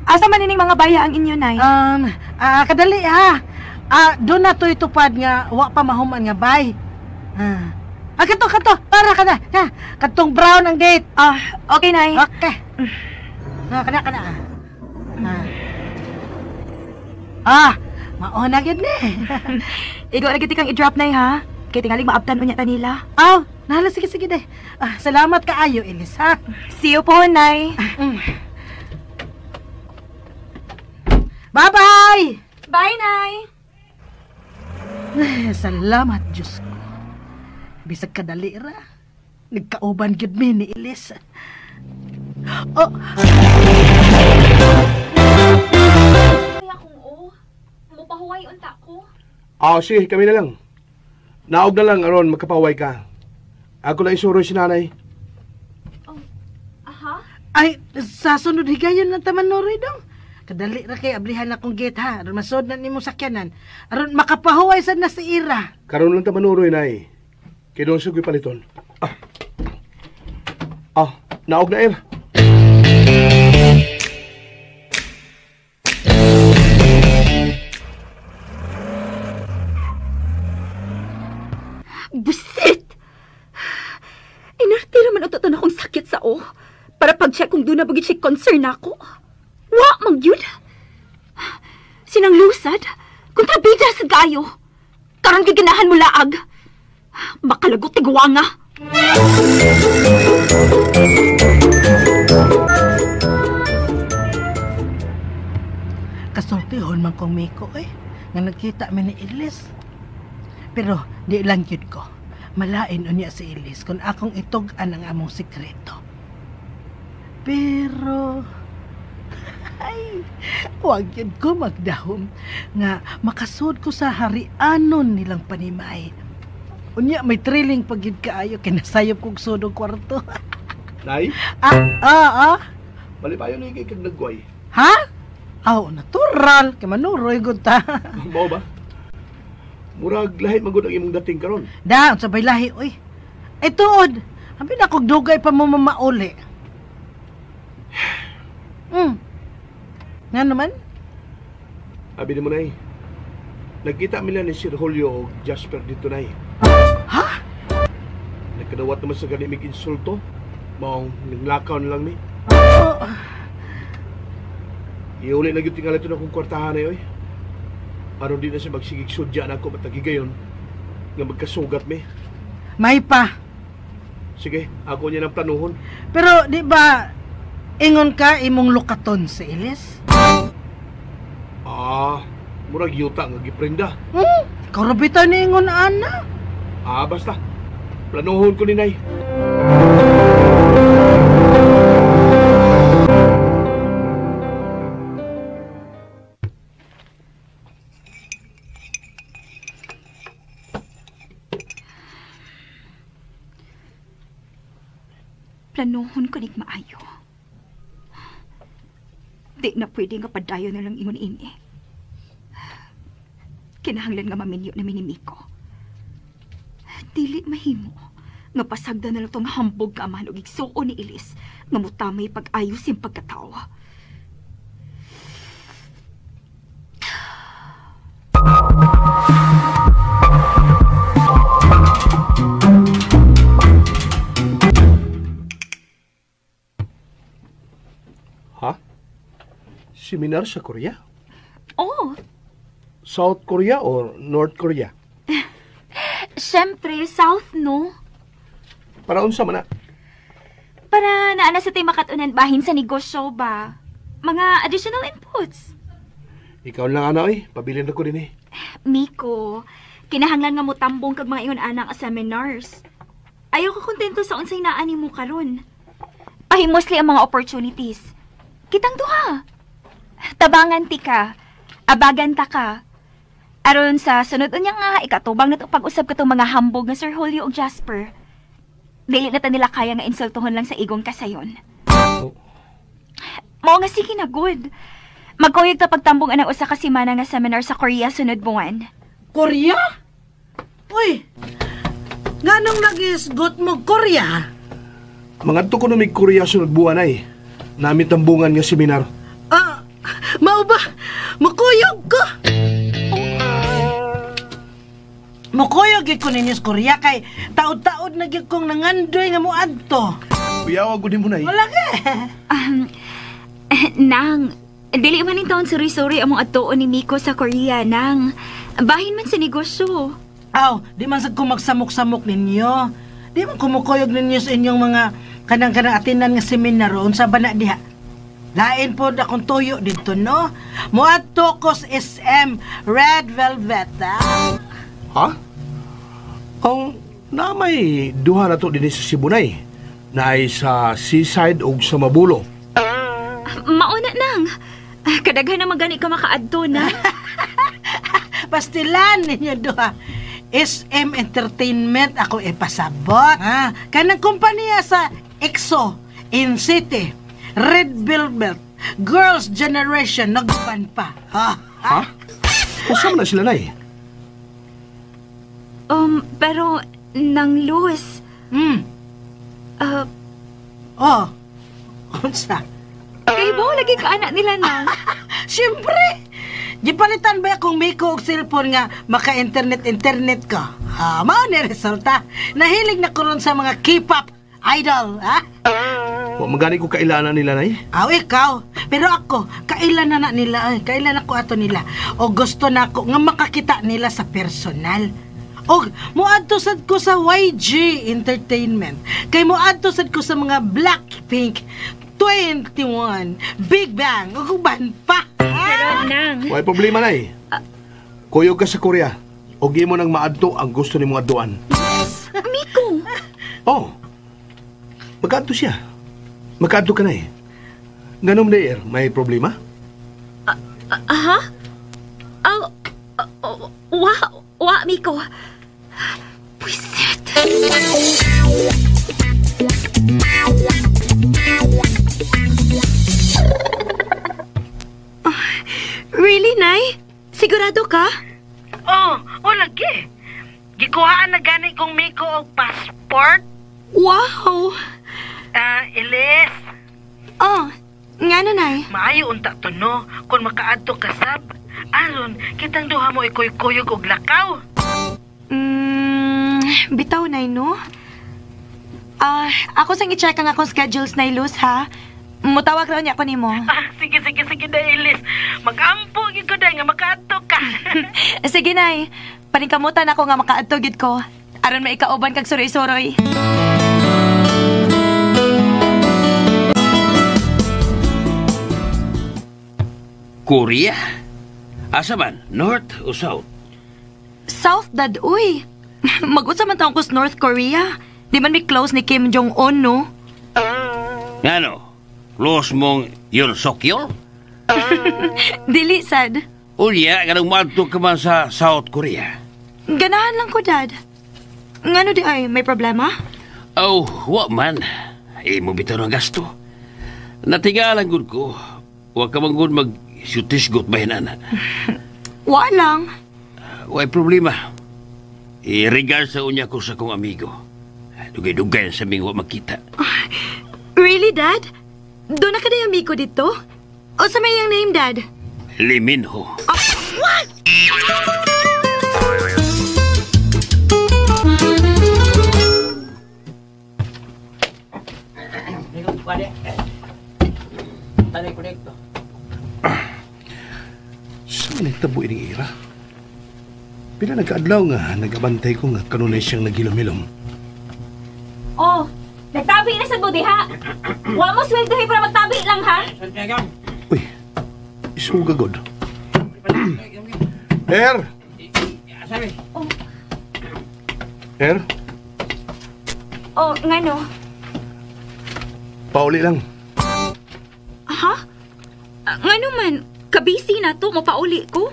S7: Asa man ining mga baya ang inyo, Nay?
S5: Kadali ha. Doon na to'y tupad nga wa pa mahuman nga bay. Kato, para ka na. Ha, katong brown ang date.
S7: Okay, Nay.
S5: Okay. Kana. Mauna gid ni.
S7: Igo na kang i-drop, Nay, ha? Kaya tingaling maabtan unya tanila.
S5: Nahala, sige day. Salamat kaayo, Elise, ha?
S7: See you po, Nay.
S5: Bye-bye!
S7: Bye, Nay.
S5: Salamat, Diyos ko. Bisag kadali ra. Nagkauban gyud mi ni Elise.
S6: Kaya kung mupahuway unta ko.
S4: Sige, kami na lang. Naog na lang, aron, magkapaway ka. Ako na isuro si nanay.
S6: Aha?
S5: Ay, sa sunod higayon lang taman noroy dong. Kadali ra kay ablihan akong gate ha. Aron masod na nimo sakyanan. Aron makapahuway sad na si Ira.
S4: Karon lang tamanuroy, nay. Kaya doon siya paliton. Naog na,
S6: Busit! Inarte naman ang akong sakit sa Para pag-check kung doon na bagay siya concern ako. Wa, magyud. Sinang lusad, kontrabida sa gayo. Karang giganahan mo laag. Makalagot tigwa nga.
S5: Kasultihon man kong Miko nga nagkita man ni Ilis. Pero di lang yun ko. Malain unya si Ilis kung akong itug-an ang among sikreto. Pero ay, huwag yun ko magdahom nga makasud ko sa harianon nilang panimay. Unya may thrilling pagid kaayo kinasayop kong sudong kwarto.
S4: Nay,
S9: Bali pa yun yung kag nagway.
S5: Ha? Aw, natural. Kaya manuroy gud ta.
S9: Mao ba? Murag lahit magud ang imong dating karon.
S5: Da, sabay lahi, oy. Ay, tuod. Habi na kong dugay pa mo mamauli. Nga naman?
S9: Abi ni mo nay. Nagkita mila ni Sir Julio o Jasper dito nay.
S5: Ha?
S9: Nagkadawat naman sa ganimig insulto. Maong naglakaw na lang ni. Iuli na yung tingalan ito na kong kwartahan na yoy. Aron di na siya magsigig sudya na ako matagigayon nga magkasugat mi.
S5: May pa.
S9: Sige, ako niya ng planuhon.
S5: Pero di ba ingon ka imong lukaton si Ilis?
S9: Murag yuta nga giprenda.
S5: Karubitan ni ingon ana.
S9: Basta. Planuhon ko ni Nay.
S6: Planuhon ko nig maayo. Di na pwede nga padayon na lang ingon ini. Kinahanglan nga maminyo na minimiko. Dili mahimo nga pasagda na lang itong hambog ka man o igsuo ni Ilis nga mutamay pag-ayos yung pagkatawa.
S4: Seminar sa Korea?
S6: Oh,
S4: South Korea or North Korea?
S6: syempre, South, no?
S4: Para unsa man na?
S6: Para naana sa tayo makatunan bahin sa negosyo ba? Mga additional inputs.
S4: Ikaw lang ana pabilin ako din
S6: Miko, kinahanglan nga mo tambong kag mga ingon anak seminars. Ayaw ko kontento sa unsay naani mo karon. Pahimosli ang mga opportunities. Kitang duha. Tabangan ti ka, abagan ta ka. Aron sa sunod unya nga ikatubang na pag-usab katong mga hambog nga Sir Julio ug Jasper. Dili na ta nila kaya nga insultuhon lang sa igong kasayon. Mao nga sige na good. Magkuyog ta pagtambong anang usa ka semana nga seminar sa Korea sunod buwan.
S5: Korea? Uy, nganong nag-isgot mo Korea?
S4: Mangadto ko na may Korea sunod buwan Nami tambungan nga seminar.
S5: Mao ba? Mukuyog ko! Mukuyog ko ninyo sa Korea kay taod-taod na gyud kong nangandoy nga muadto.
S4: Kuya, wag din mo
S5: Wala ka.
S6: Nang, dili man yung taon suri-suri among atoon ni Miko sa Korea, nang. Bahin man sa negosyo.
S5: Di man sa kumagsamok-samok ninyo. Di man kumukuyog ninyo sa inyong mga kanang-kanang atinan nga seminar ron sa bana diha. Lain po akong tuyo dito, no? Muadto ko sa SM Red Velvet,
S4: Ha? Ang namay duha na to din sa Sibunay. Naay sa seaside ug sa Mabulo.
S6: Mauna nang. Kadaghan na magani ka makaadto na.
S5: Pastilan ninyo duha. SM Entertainment ako ipasabot. Kanang kumpanya sa EXO, In City, Red Velvet, Girls' Generation, nagpan pa.
S4: Ha? Kasama na sila
S6: Pero, nang Luz.
S5: Unsa?
S6: Kay ba lagi ka anak nila nang?
S5: Siyempre! Gipalitan ba akong Miko og cellphone nga maka-internet ka? Mao ni resulta. Nahilig na ko ron sa mga K-pop idol,
S4: O Wa magani ko kailanan nila nay.
S5: Aw, ikaw. Pero ako, kailan na nila, kailan ako ato nila. O gusto na ako nga makakita nila sa personal. O, muadto sad ko sa YG Entertainment. Kay muadto sad ko sa mga Blackpink, 21, Big Bang, ug uban pa.
S6: Pero nang,
S4: Way problema nay. Kuyog ka sa Korea. Og imo nang maadto ang gusto nimong adtuan.
S6: Miko,
S4: Oh. Magkaadto siya. Magkaadto ka na eh. Ganun na may problema?
S6: aha? Wa, Miko. Pwisit. Really, Nay? Sigurado ka?
S5: O lagi. Gikuhaan na gani kong Miko og passport.
S6: Wow!
S5: Ilis,
S6: Oh, nga na, Nay.
S5: maayo unta to no, kung makaadto ka sab. Aron, kitang duha mo ikoy-kuyog og lakaw.
S7: Bitaw, Nay, no? Ako sang i-check ang akong schedules, Nay Luz, ha? Mutawag raw niya ako nimo.
S5: Sige, da, Ilis. Mag-ampo gid ko day nga makaadto ka.
S7: Sige, Nay. Paningkamutan ako nga makaadtogid ko. Aron may ikauban kag suroy-suroy.
S9: Korea? Asa man? North o South?
S7: South, Dad, uy. Mag-unsa man taong ko sa North Korea. Di man mi close ni Kim Jong-un, no?
S9: Ano? Close mong Yoon Suk-yeol?
S7: Dili, sad.
S9: Unya, ganang maadto ka man sa South Korea.
S7: Ganahan lang ko, Dad. Ngano di ay, may problema?
S9: Oh, wa man. Imo bitaw ng gasto. Natigalan gud ko. Wa ka man gud mag-sutisgot bahinan.
S7: Wa lang.
S9: Way problema. I-regard sa unya ko sa kong amigo. Dugay-dugay sa ming wa makita.
S7: Really, Dad? Doon na ka na amigo dito? O sa may yung name, Dad?
S9: Lee Min-ho.
S7: What?
S4: Saan nagtabo ining ira? Pila nagkaadlaw nga, nagabantay ko nga kanunay siyang naghilom-hilom.
S6: Oh, nagtabi na sa budiha. Wa mo sweldohi para magtabi lang, ha?
S4: Uy, isugagod. Er! Er,
S6: Oh, ngano?
S4: pauli lang.
S6: Ha? Ngano man? Kabisi na to, mapauli ko.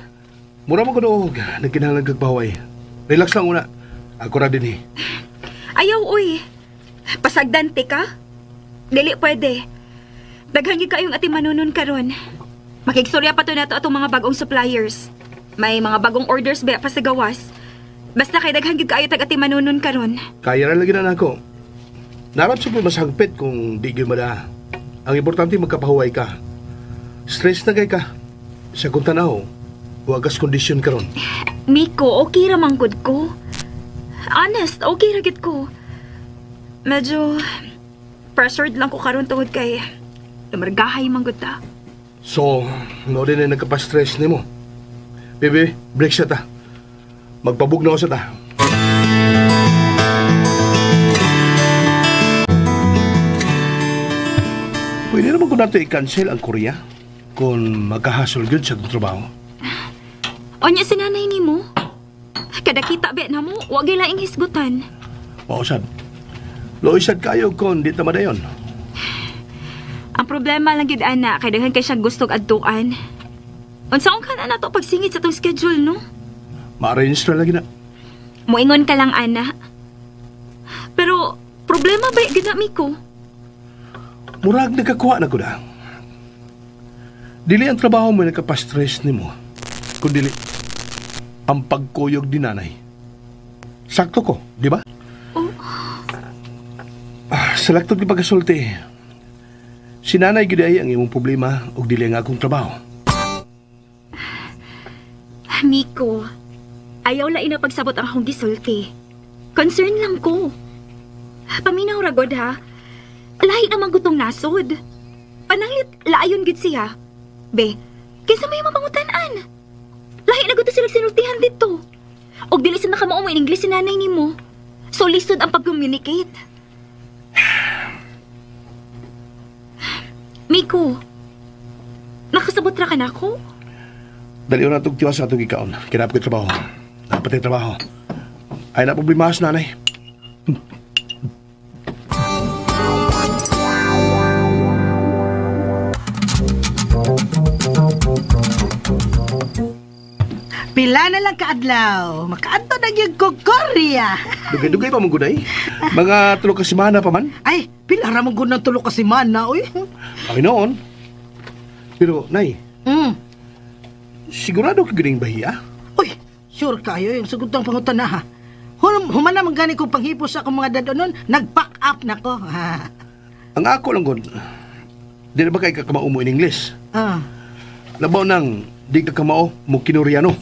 S4: Mura mo ko doog, nagkinahanglan kag paway. Relax lang una. Ako ra din eh.
S6: Ayaw, uy. Pasagdante ka? Dili pwede. Daghan gyud kayong ati manunon karon. Makigsorya pa to nato atong mga bagong suppliers. May mga bagong orders ba pa sa gawas. Basta kay daghan gyud kayo tag ati manunon karon.
S4: Kaya ra lagi na nako. Narap sa masagpit kung di gyud mada. Ang importante magkapahuway ka. Stress na kay ka. Sa kung tanaw, wagas kondisyon karon.
S6: Miko, okay ra man gud ko. Honest, okay ra gid ko. Medyo pressured lang ko karon tungod kay lumargahay man gud ta.
S4: So, no din na nagkapa-stress nimo. Bebe, break siya ta. Magpabugnaw sa ta. Pwede naman ko nato i-cancel ang Korea kung magkahasol yun sa trabaho.
S6: Onya si nanay nimo. Kada kita bet na mo, wag gyud laing hisgutan.
S4: Pausad. Loisad kayo kung di tamadayon.
S6: Ang problema lang gid ana kay daghan kay siya gustog adtuan. Unsaon ka na nato pagsingit sa tong schedule no?
S4: Ma-arrange na lagi na.
S6: Moingon ka lang ana. Pero problema ba gid na Miko?
S4: Murag nagkakuha na ko na. Dili ang trabaho mo nagkapastress ni mo. Kung dili, ang pagkuyog di nanay. Sakto ko, di ba?
S6: Oh.
S4: Sa laktod ni pagkasulti, si nanay giday ang imong problema o dili ang akong trabaho.
S6: Miko, ayaw lain na pagsabot ang akong gisulti. Concern lang ko. Paminaw ra gud ha. Lahi naman gutong nasod. Pananglit, laayon gid siya. Be, kinsa may mapangutan-an? Lahi na guto sila sinultihan dito. Og dili sa nakamao mo in English si nanay nimo. So lisod ang pag-communicate. Miko, nakasabot ra ka na ako?
S4: Dali na itong tiwas sa itong ikaon. Kinap ko trabaho. Dapat yung trabaho. Ay na problema sa nanay.
S5: Pila na lang kaadlaw. Makaadto na yung Korea.
S4: Dugay-dugay pa mong guday. Mga tulog ka simana pa man.
S5: Ay, pila ra mong gunang tulo ka semana, uy.
S4: Ay noon. Pero, nay, sigurado ka ganing bahiya?
S5: Uy, sure kayo yung sugutang pangutan na ha. Humana man gani kong panghipos sa akong mga dado nun, nag-pack up na ko. Ha.
S4: Ang ako lang gon, di na ba kayo kakamao mo in English? Labaw nang di ka kamao mo kinuriano.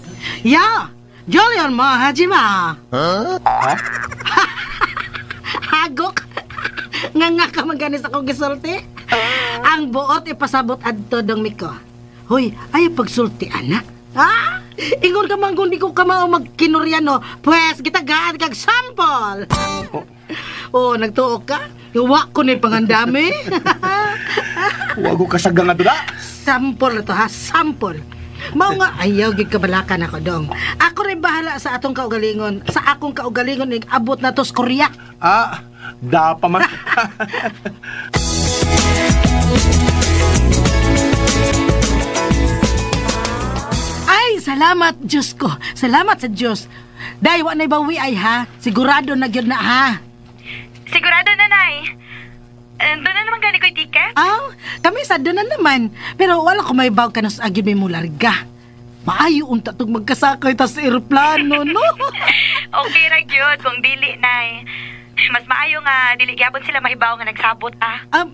S5: Ya! Julian mo, hajima!
S4: Ha?
S5: Hagok! Nga ka magani sa kong gisulti? Ang buot ipasabot adto dong Miko. Hoy, ay pagsulti anak. Ha? Ingon ka man kung di ko kamao magkinuriano, pues gitagaan kag sample. Oh, nagtuo ka? Iwa ko ni pangandami.
S4: Huwag ko kasagang nga doon.
S5: Sample na to ha, sample. Mao nga ayaw gid kabalakan ako dong. Ako rin bahala sa atong kaugalingon. Sa akong kaugalingon ning abot na to sa Korea.
S4: Da pa man.
S5: Ay, salamat Diyos ko. Salamat sa Diyos. Dahil wa na bawi ay ha. Sigurado na gyud na ha.
S7: Sigurado na, Nay. Doon na naman gani ko yung ticket?
S5: Kami sa doon na naman. Pero wala ko may baw ka na sa agyon may mularga. Maayo unta tong magkasakay ta sa eroplano, no?
S7: Okay ra gyud kung dili, Nay. Mas maayo nga dili gyapon sila mahibaw nga nagsabot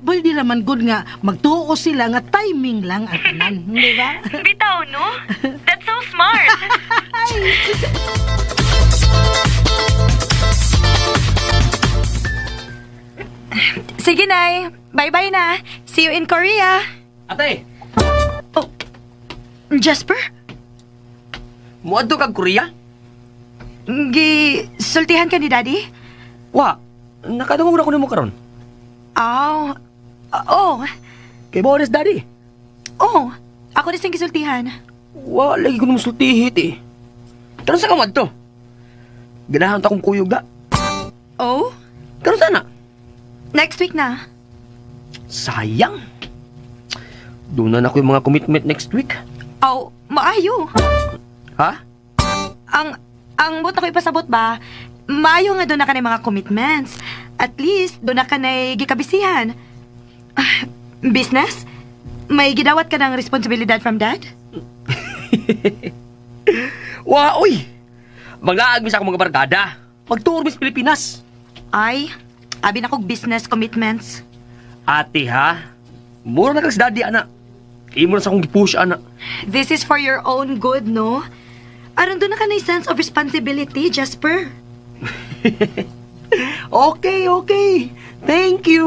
S5: Pwede naman good nga magtuo sila nga timing lang ang tanan, di ba?
S7: Bitaw, no? That's so smart. Sige, Nay. Bye-bye na. See you in Korea.
S8: Ate,
S7: Oh, Jasper?
S8: muadto kag Korea?
S7: Sultihan ka ni Daddy?
S8: Wa, nakadungog na ko nimo karon.
S7: Oh.
S8: Kay Boris Daddy.
S7: Oh, ako din siyang gisultihan.
S8: Wa, lagi ko nimo sultihit eh. Karon sa kamad to? Ganahan ta kong kuyog da.
S7: Oh?
S8: Karon sana?
S7: Next week na.
S8: Sayang. Doon na ako yung mga commitment next week.
S7: Maayo.
S8: Ha?
S7: Ang buot na ko ipasabot ba, maayo nga doon na ka na mga commitments. At least, doon na ka na gikabisihan. Business? May gidawat ka ng responsibilidad from Dad?
S8: Wa, uy! Maglaag mi sa akong mga barkada. Magtour mis Pilipinas.
S7: Ay, abi na kong business commitments.
S8: Ate ha? Mura na kag si Daddy, anak. Imo na sa akong gipush, anak.
S7: This is for your own good, no? Aron doon na ka na sense of responsibility, Jasper.
S8: Okay. Thank you.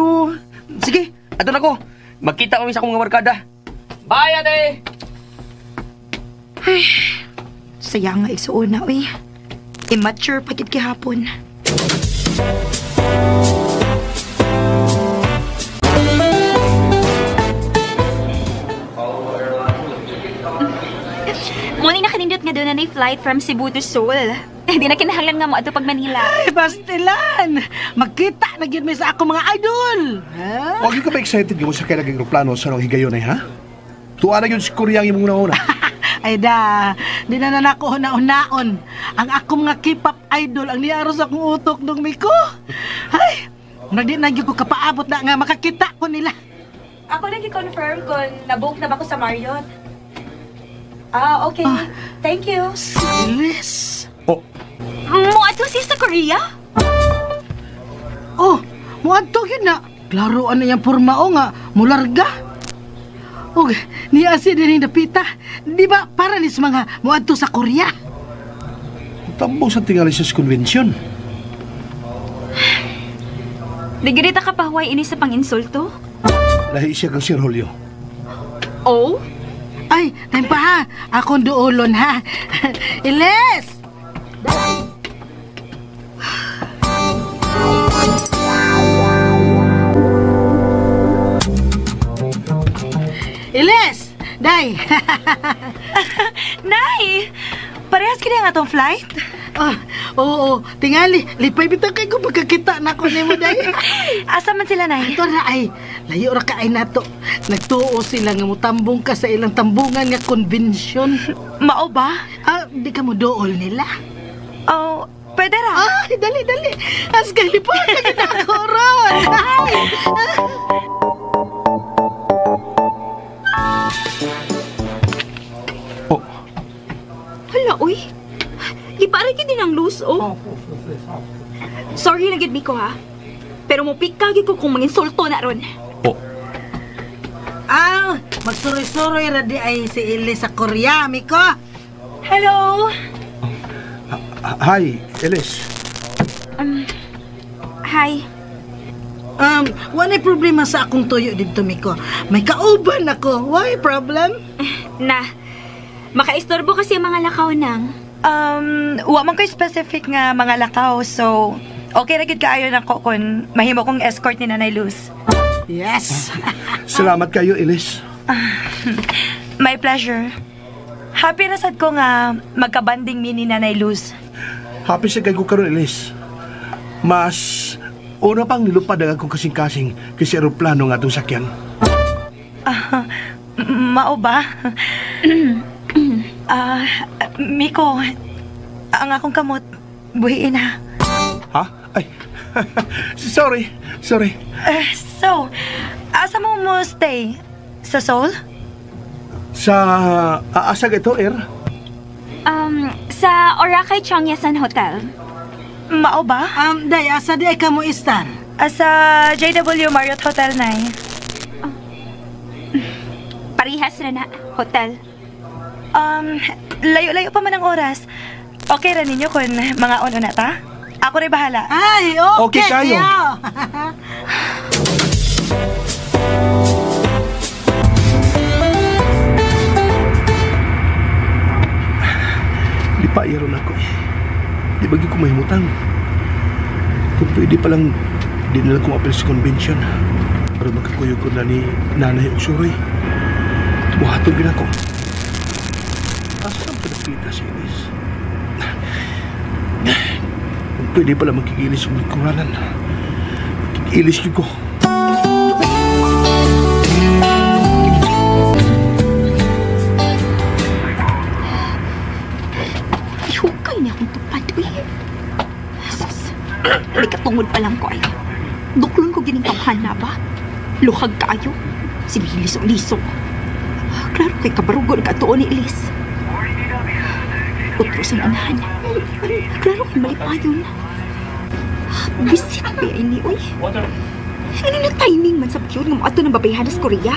S8: Sige, ato na ko. Magkita kami sa akong mga barkada. Bye, ate!
S7: Ay, sayang nga igsuon na, uy. Immature pagit kihapon.
S6: Muni na kanindot nga doon na flight from Cebu to Seoul. Di na kinahanglan nga mo ato pag Manila.
S5: Ay, bastilan! Magkita na gyud mi sa akong mga idol! Ha?
S4: Huwag ka ba excited mo sa kailang aeroplano sa nang higayon ay, ha? Tuwa na yun si Korea ang imong una-una.
S5: Ay da, di na nanako na-unaon. Ang akong mga K-pop idol ang niyaro sa akong utok nung Miko. Ay, di na gyud ko kapaabot na nga makakita ko nila.
S7: Ako lang i-confirm kung nabook na ba ko sa Marriott. Okay. Thank you.
S5: Silis.
S6: Mo ato siya sa Korea?
S5: Muadto gyud na. Klaroan na yung pormao nga, mularga. Niya si din dapita. Di ba para nis mga muadto sa Korea?
S4: Tambong sa tingali sa konvensyon.
S6: Di ganita ka pahuway ini sa panginsulto?
S4: Lahi siya kang si Rolyo.
S6: Oh?
S5: Ay, time pa ha. Akong duolon ha. Iles! Iles! Day!
S7: Nay! Parehas kini ang atong flight?
S5: Oh, oo, tingali. Lipay bitang kay ko pagkakita na ko nimo day.
S7: Asa man sila, Nay?
S5: Ito na ay, layo ra ka ay nato. Nagtuo sila nga mutambong ka sa ilang tambungan nga convention.
S7: Mao ba?
S5: Ah, di ka mo dool nila.
S7: Oh, pwede ra.
S5: Ay, dali, dali. Asgal, lipa ka na ako ron. Ay!
S4: Oh,
S6: Hala, uy. Giparay ka din ang loose, oh. Sorry na gid Miko, ha? Pero mo pikagi ko kung manginsulto na ron.
S4: oh.
S5: Ah, magsuroy-suroy ra di ay si Ili sa Korea, Miko.
S7: Hello?
S4: Hi, Elis.
S6: Hi.
S5: Wala problema sa akong tuyo dito, Miko. May kauban ako. Why problem?
S6: Na, makaistorbo kasi ang mga lakaw nang.
S7: Wa man ko'y specific nga mga lakaw, so okay ra gid kaayo nako kung mahimo kong escort ni Nanay Luz.
S5: Yes.
S4: Salamat kayo, Elis.
S7: My pleasure. Happy ra sad ko nga magkabanding mi ni Nanay Luz.
S4: Happy sa kay ko karon, Elis. Mas una pang nilupad ang akong kasing-kasing kasi aeroplano nga itong sakyan.
S7: Mao ba? Miko, ang akong kamot, buhiin ha.
S4: Ha? Ay, sorry.
S7: So, asa mo stay? Sa Seoul?
S4: Sa asag ito,
S6: Sa Orakay Changyasan Hotel.
S7: Mao ba?
S5: Day, asa di ay ka mo istan?
S7: Sa JW Marriott Hotel, Nay.
S6: Parihas na na, hotel.
S7: Layo-layo pa man ang oras. Okay ra ninyo kung mga ono na ta? Ako rin bahala.
S5: Ay,
S4: Okay kayo. Di pa iyaron ako eh. Di bagi ko mahimutang. Kung pwede palang di nila kong apel sa convention para magkakuyog ko na ni Nanay Usuroy. Buhatog din ako. Asam ka nakita si Inis? Kung pwede pala magkikilis yung kuralan. Magkikilis ko.
S6: Ihukay niya akong tupad, uy. Sus, may katungod pa lang ko ay. Duklon ko gining tawhan na ba? Luhag kaayo. Sibilis o liso. Klaro kay kabarugo nagkatuon ni Elis. Utros ang anahan. Klaro kay malipayon. Bisit ba ini, uy? Ano na timing man sa yun ng mga ato ng babayhan sa Korea?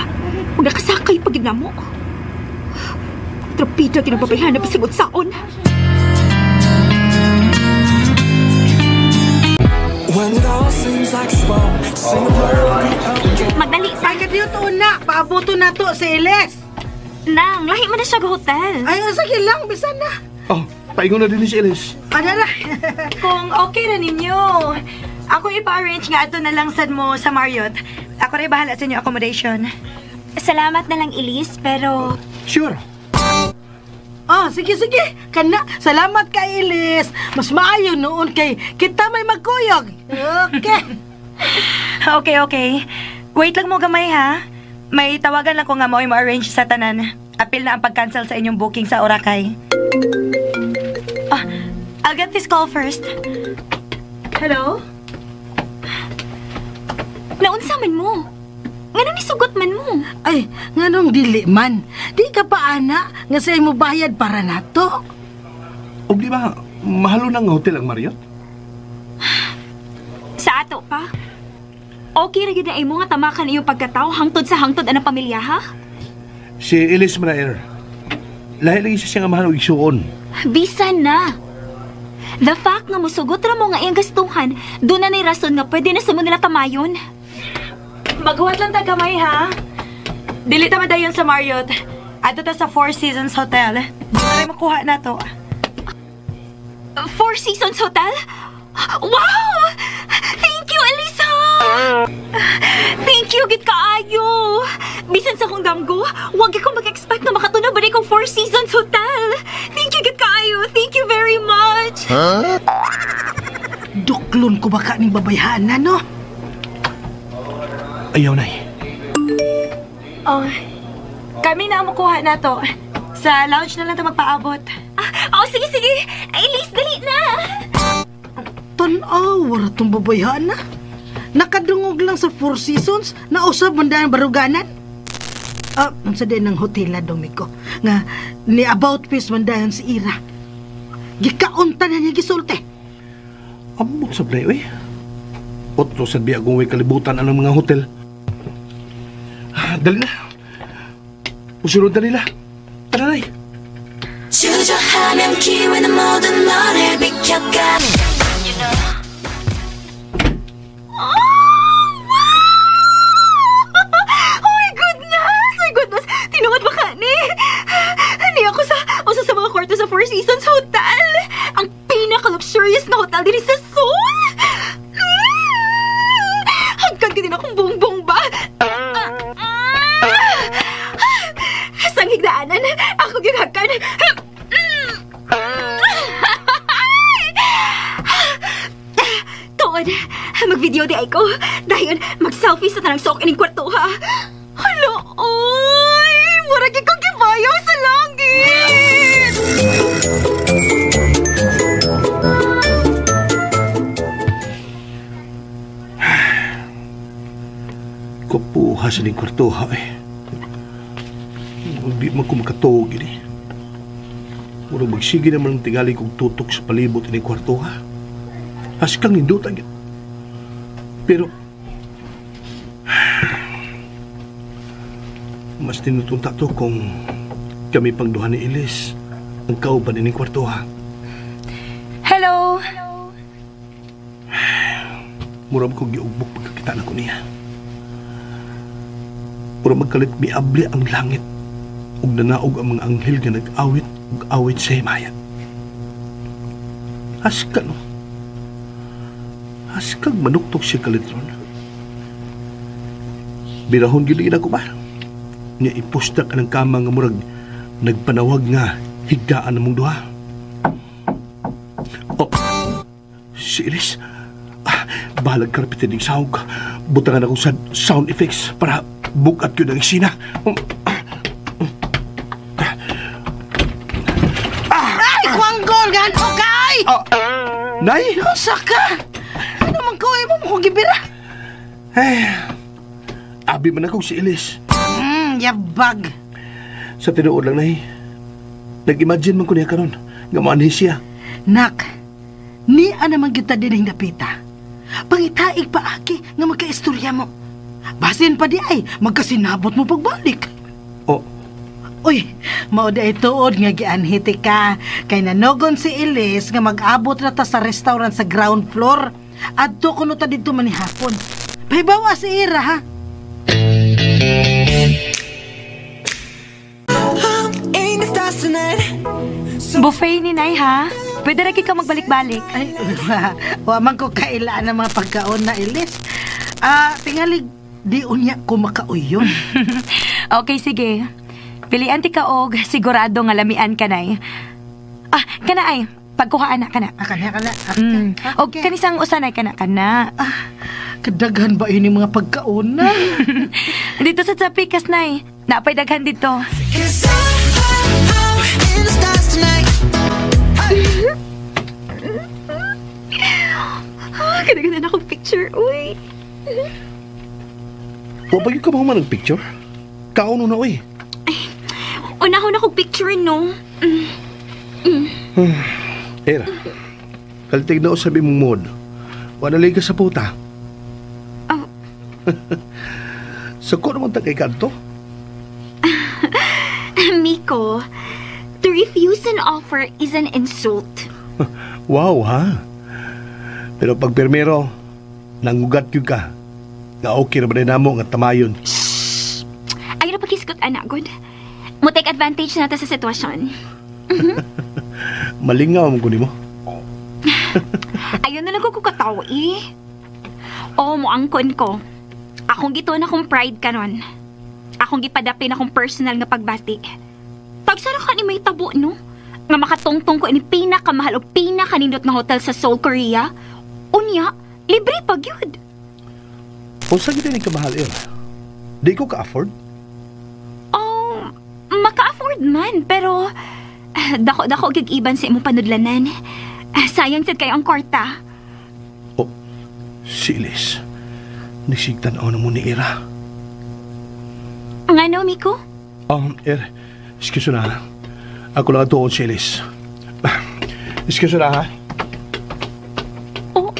S6: Kung nakasakay pag yun na mo. Trapida yun ang babayhan na pasigot saon. Magdali,
S5: Ay, kadiyo to na. Paabuto na to si Iles.
S6: Nang, lahi man na siya hotel.
S5: Ay, sige lang. Bisan na.
S4: Oh, paingon na din si Elis.
S5: Ano na?
S7: Kung okay na ninyo, ako ipa-arrange nga ato na lang sad mo sa Marriott. Ako rin bahala sa inyo accommodation.
S6: Salamat na lang, Elise, pero...
S4: Sure.
S5: Oh, sige. Kana, salamat kay Iles. Mas maayo noon kay kita may magkuyog. Okay.
S7: Okay. Wait lang mo gamay ha. May tawagan lang ko nga mo i-arrange sa tanan. Apil na ang pag-cancel sa inyong booking sa Orakay. I'll get this call first. Hello?
S6: Naunsa man mo? Nga nisugot man mo?
S5: Ay, nganong dili man. Di ka pa ana nga say mo bayad para nato.
S4: O di ba, mahalo ng hotel ang Marriott?
S6: Sa ato pa? Okay ra gyud na imo nga tamakan iyong pagkatao hangtod sa hangtod anang pamilya, ha?
S4: Si Elis Manaer. Lahi lagi siya nga mahal og isuon.
S6: Bisan na. The fact nga musugot ra mo nga iyang gastuhan, doon na ni rason nga pwede na sa mo nila tamayon.
S7: Maghuwat lang ta gamay, ha? Dili ta madayon sa Marriott. Ato ta sa Four Seasons Hotel. Di na rin makuha na to.
S6: Four Seasons Hotel? Wow! Thank you, Elisa! Thank you, git kaayo! Bisan sa kong damgo, huwag ko mag-expect na makatunaw ba kong Four Seasons Hotel! Thank you, git kaayo! Thank you very much!
S5: Duklon ko baka ning babayhaan na, no?
S4: Ayaw, Nay.
S7: Oh, kami na ang makuha na to. Sa lounge na lang ito magpaabot.
S6: Sige, sige! Elise, dali na!
S5: Tanaw, wala tong babayhaan na. Nakadungog lang sa Four Seasons na usab man dahil baruganan. Unsa din ng hotel na Domiko nga ni about face man dahil si Ira. Gikaunta na niya gisulti.
S4: Amot sa play, oy. Otro sa biya kung may kalibutan ang mga hotel. Dali na. Usunod na nila. Tara, Nay.
S2: 주저하면 기회는 모두 너를 비켜가.
S6: Tinuod ba ka ni? Ni ako sa mga kwarto sa Four Seasons Hotel. Ang pinaka-luxurious na hotel din sa Seoul. Hagkan ka din akong bongbong ba? Sang higdaanan, ako gihagkan. Tuod, mag-video di ay ko. Dahil mag-selfie sa tanang sok ining kwarto ha. Hala, oy! Murag ikaw gibayaw sa langit!
S4: Kapuha sa ning kwartoha, eh. Hindi man ko makatuog, eh. Murag magsige naman ang tingali kong tutok sa palibot ining kwartoha. Haskang nindutan yun. Pero, mas tinutunta to kung kami pang duha ni Elise ang kauban ining kwartoha.
S7: Hello?
S4: Murag ko giugbok pagkakita na ko niya. Murag magkalit miabli ang langit ug nanaog ang mga anghel nga nag-awit ug awit sa himaya. Haska, no? Haskag manuktok siya kalitron. Birahon gili na ko ba? Niya ipustak ang kama nga murag nagpanawag nga higdaan namong duha. Oh, si Elise. Balag karpitin ng sahog. Butangan ako sa sound effects para bukat yun ang isina.
S5: Ay, kwanggol gan okay!
S4: Nay!
S5: Usa ka! Ano man ko mo mo gibira?
S4: Abi man ako si Elise.
S5: Yabag.
S4: Sa tinuod lang, Nay. Nag-imagine man ko niya karon nga maanhi siya.
S5: Nak, ni naman kita din ang napita. Pangitaig pa aki nga magkaistorya mo. Basin pa di ay, magkasinabot mo pagbalik.
S4: Oh.
S5: Uy, mao di ay tuod nga gianhiti ka. Kay nanogon si Elise nga mag-abot na ta sa restaurant sa ground floor. Adto kuno ta dito manihapon. Pahibawa si Ira, ha?
S7: Buffet ni Nay, ha? Pwede rin ka magbalik-balik.
S5: Ay, waman ko kailaan ng mga pagkaon na Elise. Tingalig, di unya ko makauyon.
S7: Okay, sige. Pilian ti ka og sigurado nga lamian ka, Nay. Kana ay, pagkuhaan na kana.
S5: Kana.
S7: Og kanisang usanay kana.
S5: Kadaghan ba yun yung mga pagkaon na?
S7: Dito sa Tsapikas, Nay. Napay daghan dito.
S6: Ganda-ganda na akong picture, uy.
S4: Wapagin ka ba ng picture? Kauno na, uy.
S6: Unahon akong picture, no?
S4: Era, kalitig na o sabi mong mod. Wanalay ka sa puta. Sako naman ta kay kanto.
S6: Miko, to refuse an offer is an insult.
S4: Wow, ha? Pero pag permero, nangugat yun ka. Nga okay na ba na mo nga tamayon?
S6: Ayaw na pagkiskot, anak, good. Mo take advantage na ta sa sitwasyon.
S4: Malingaw mo kunin mo.
S6: Ayaw na lang ko kataw, eh. Oo, mo angkon ko. Akong gito na kong pride kanon. Akong gipadapin akong personal nga pagbati. Tagsara ka ni may tabo, no? Nga makatungtong ko ini pinakamahal o pinakanindot nga hotel sa Seoul, Korea. Unya, libre pag yun.
S4: Kung saan kita kamahal yun, di ko ka-afford?
S6: Oh, maka-afford man, pero dako-dako gig-iban sa imong panudlanan. Sayang sad kayo ang kwarta.
S4: Oh, si Ilis. Nisigtan ako na mo ni Ira.
S6: Ang ano, Miko?
S4: Excuse na. Ako lang ito si Ilis. Excuse na, ha?
S6: Oh.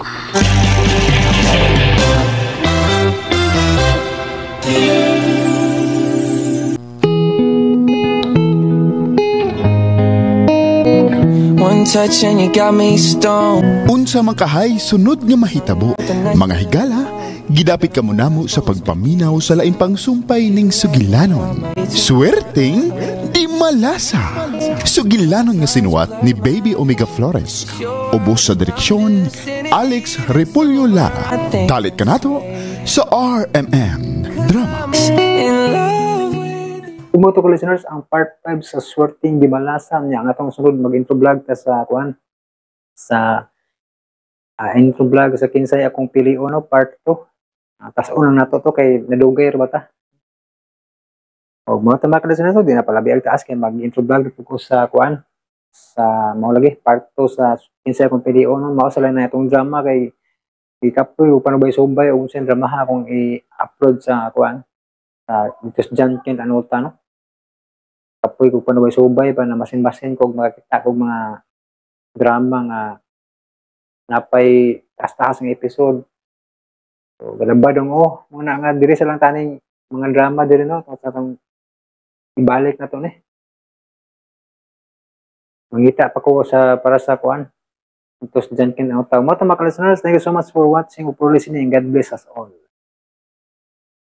S10: One touch and you got me stoned.
S3: Unsa makahay sunod nga mahitabo. Mga higala, gidapit ka mo namo sa pagpaminaw sa lain pang sumpay ning sugilanon. Swerteng di malasa. Sugilanon nga sinuwat ni Baby Omega Flores. Ubos sa direksyon, Alex Repulyo Lara. Dalit ka nato sa RMN Drama.
S1: Tumuto ko listeners ang part 5 sa Swerteng di malasa niya. Ang atong sunod mag-intro vlog ta sa kuan sa intro vlog sa Kinsay Akong Pilion no part 2. Tas unang nato to kay nadugay ra bata. Og mga tamak listeners di na pala biag taas kay mag-intro vlog ko sa kuan sa mao lagi part 2 sa Kinsay Akong Pilion no mao sala na itong drama kay ikapoy upano ba subay og sa drama ha kung i-upload sa kuan sa dito sa Jankin Anota no. Kapoy kung paano ba subay pa na masin-masin kung makakita kong mga drama nga napay taas-taas ng episode. So, galamba dong muna nga diri sa lang taning mga drama diri no sa tong ibalik na to ni. Mangita pa ko sa para sa kuan. Ito sa Jankin Anota. Mga listeners, thank you so much for watching or for listening. God bless us all.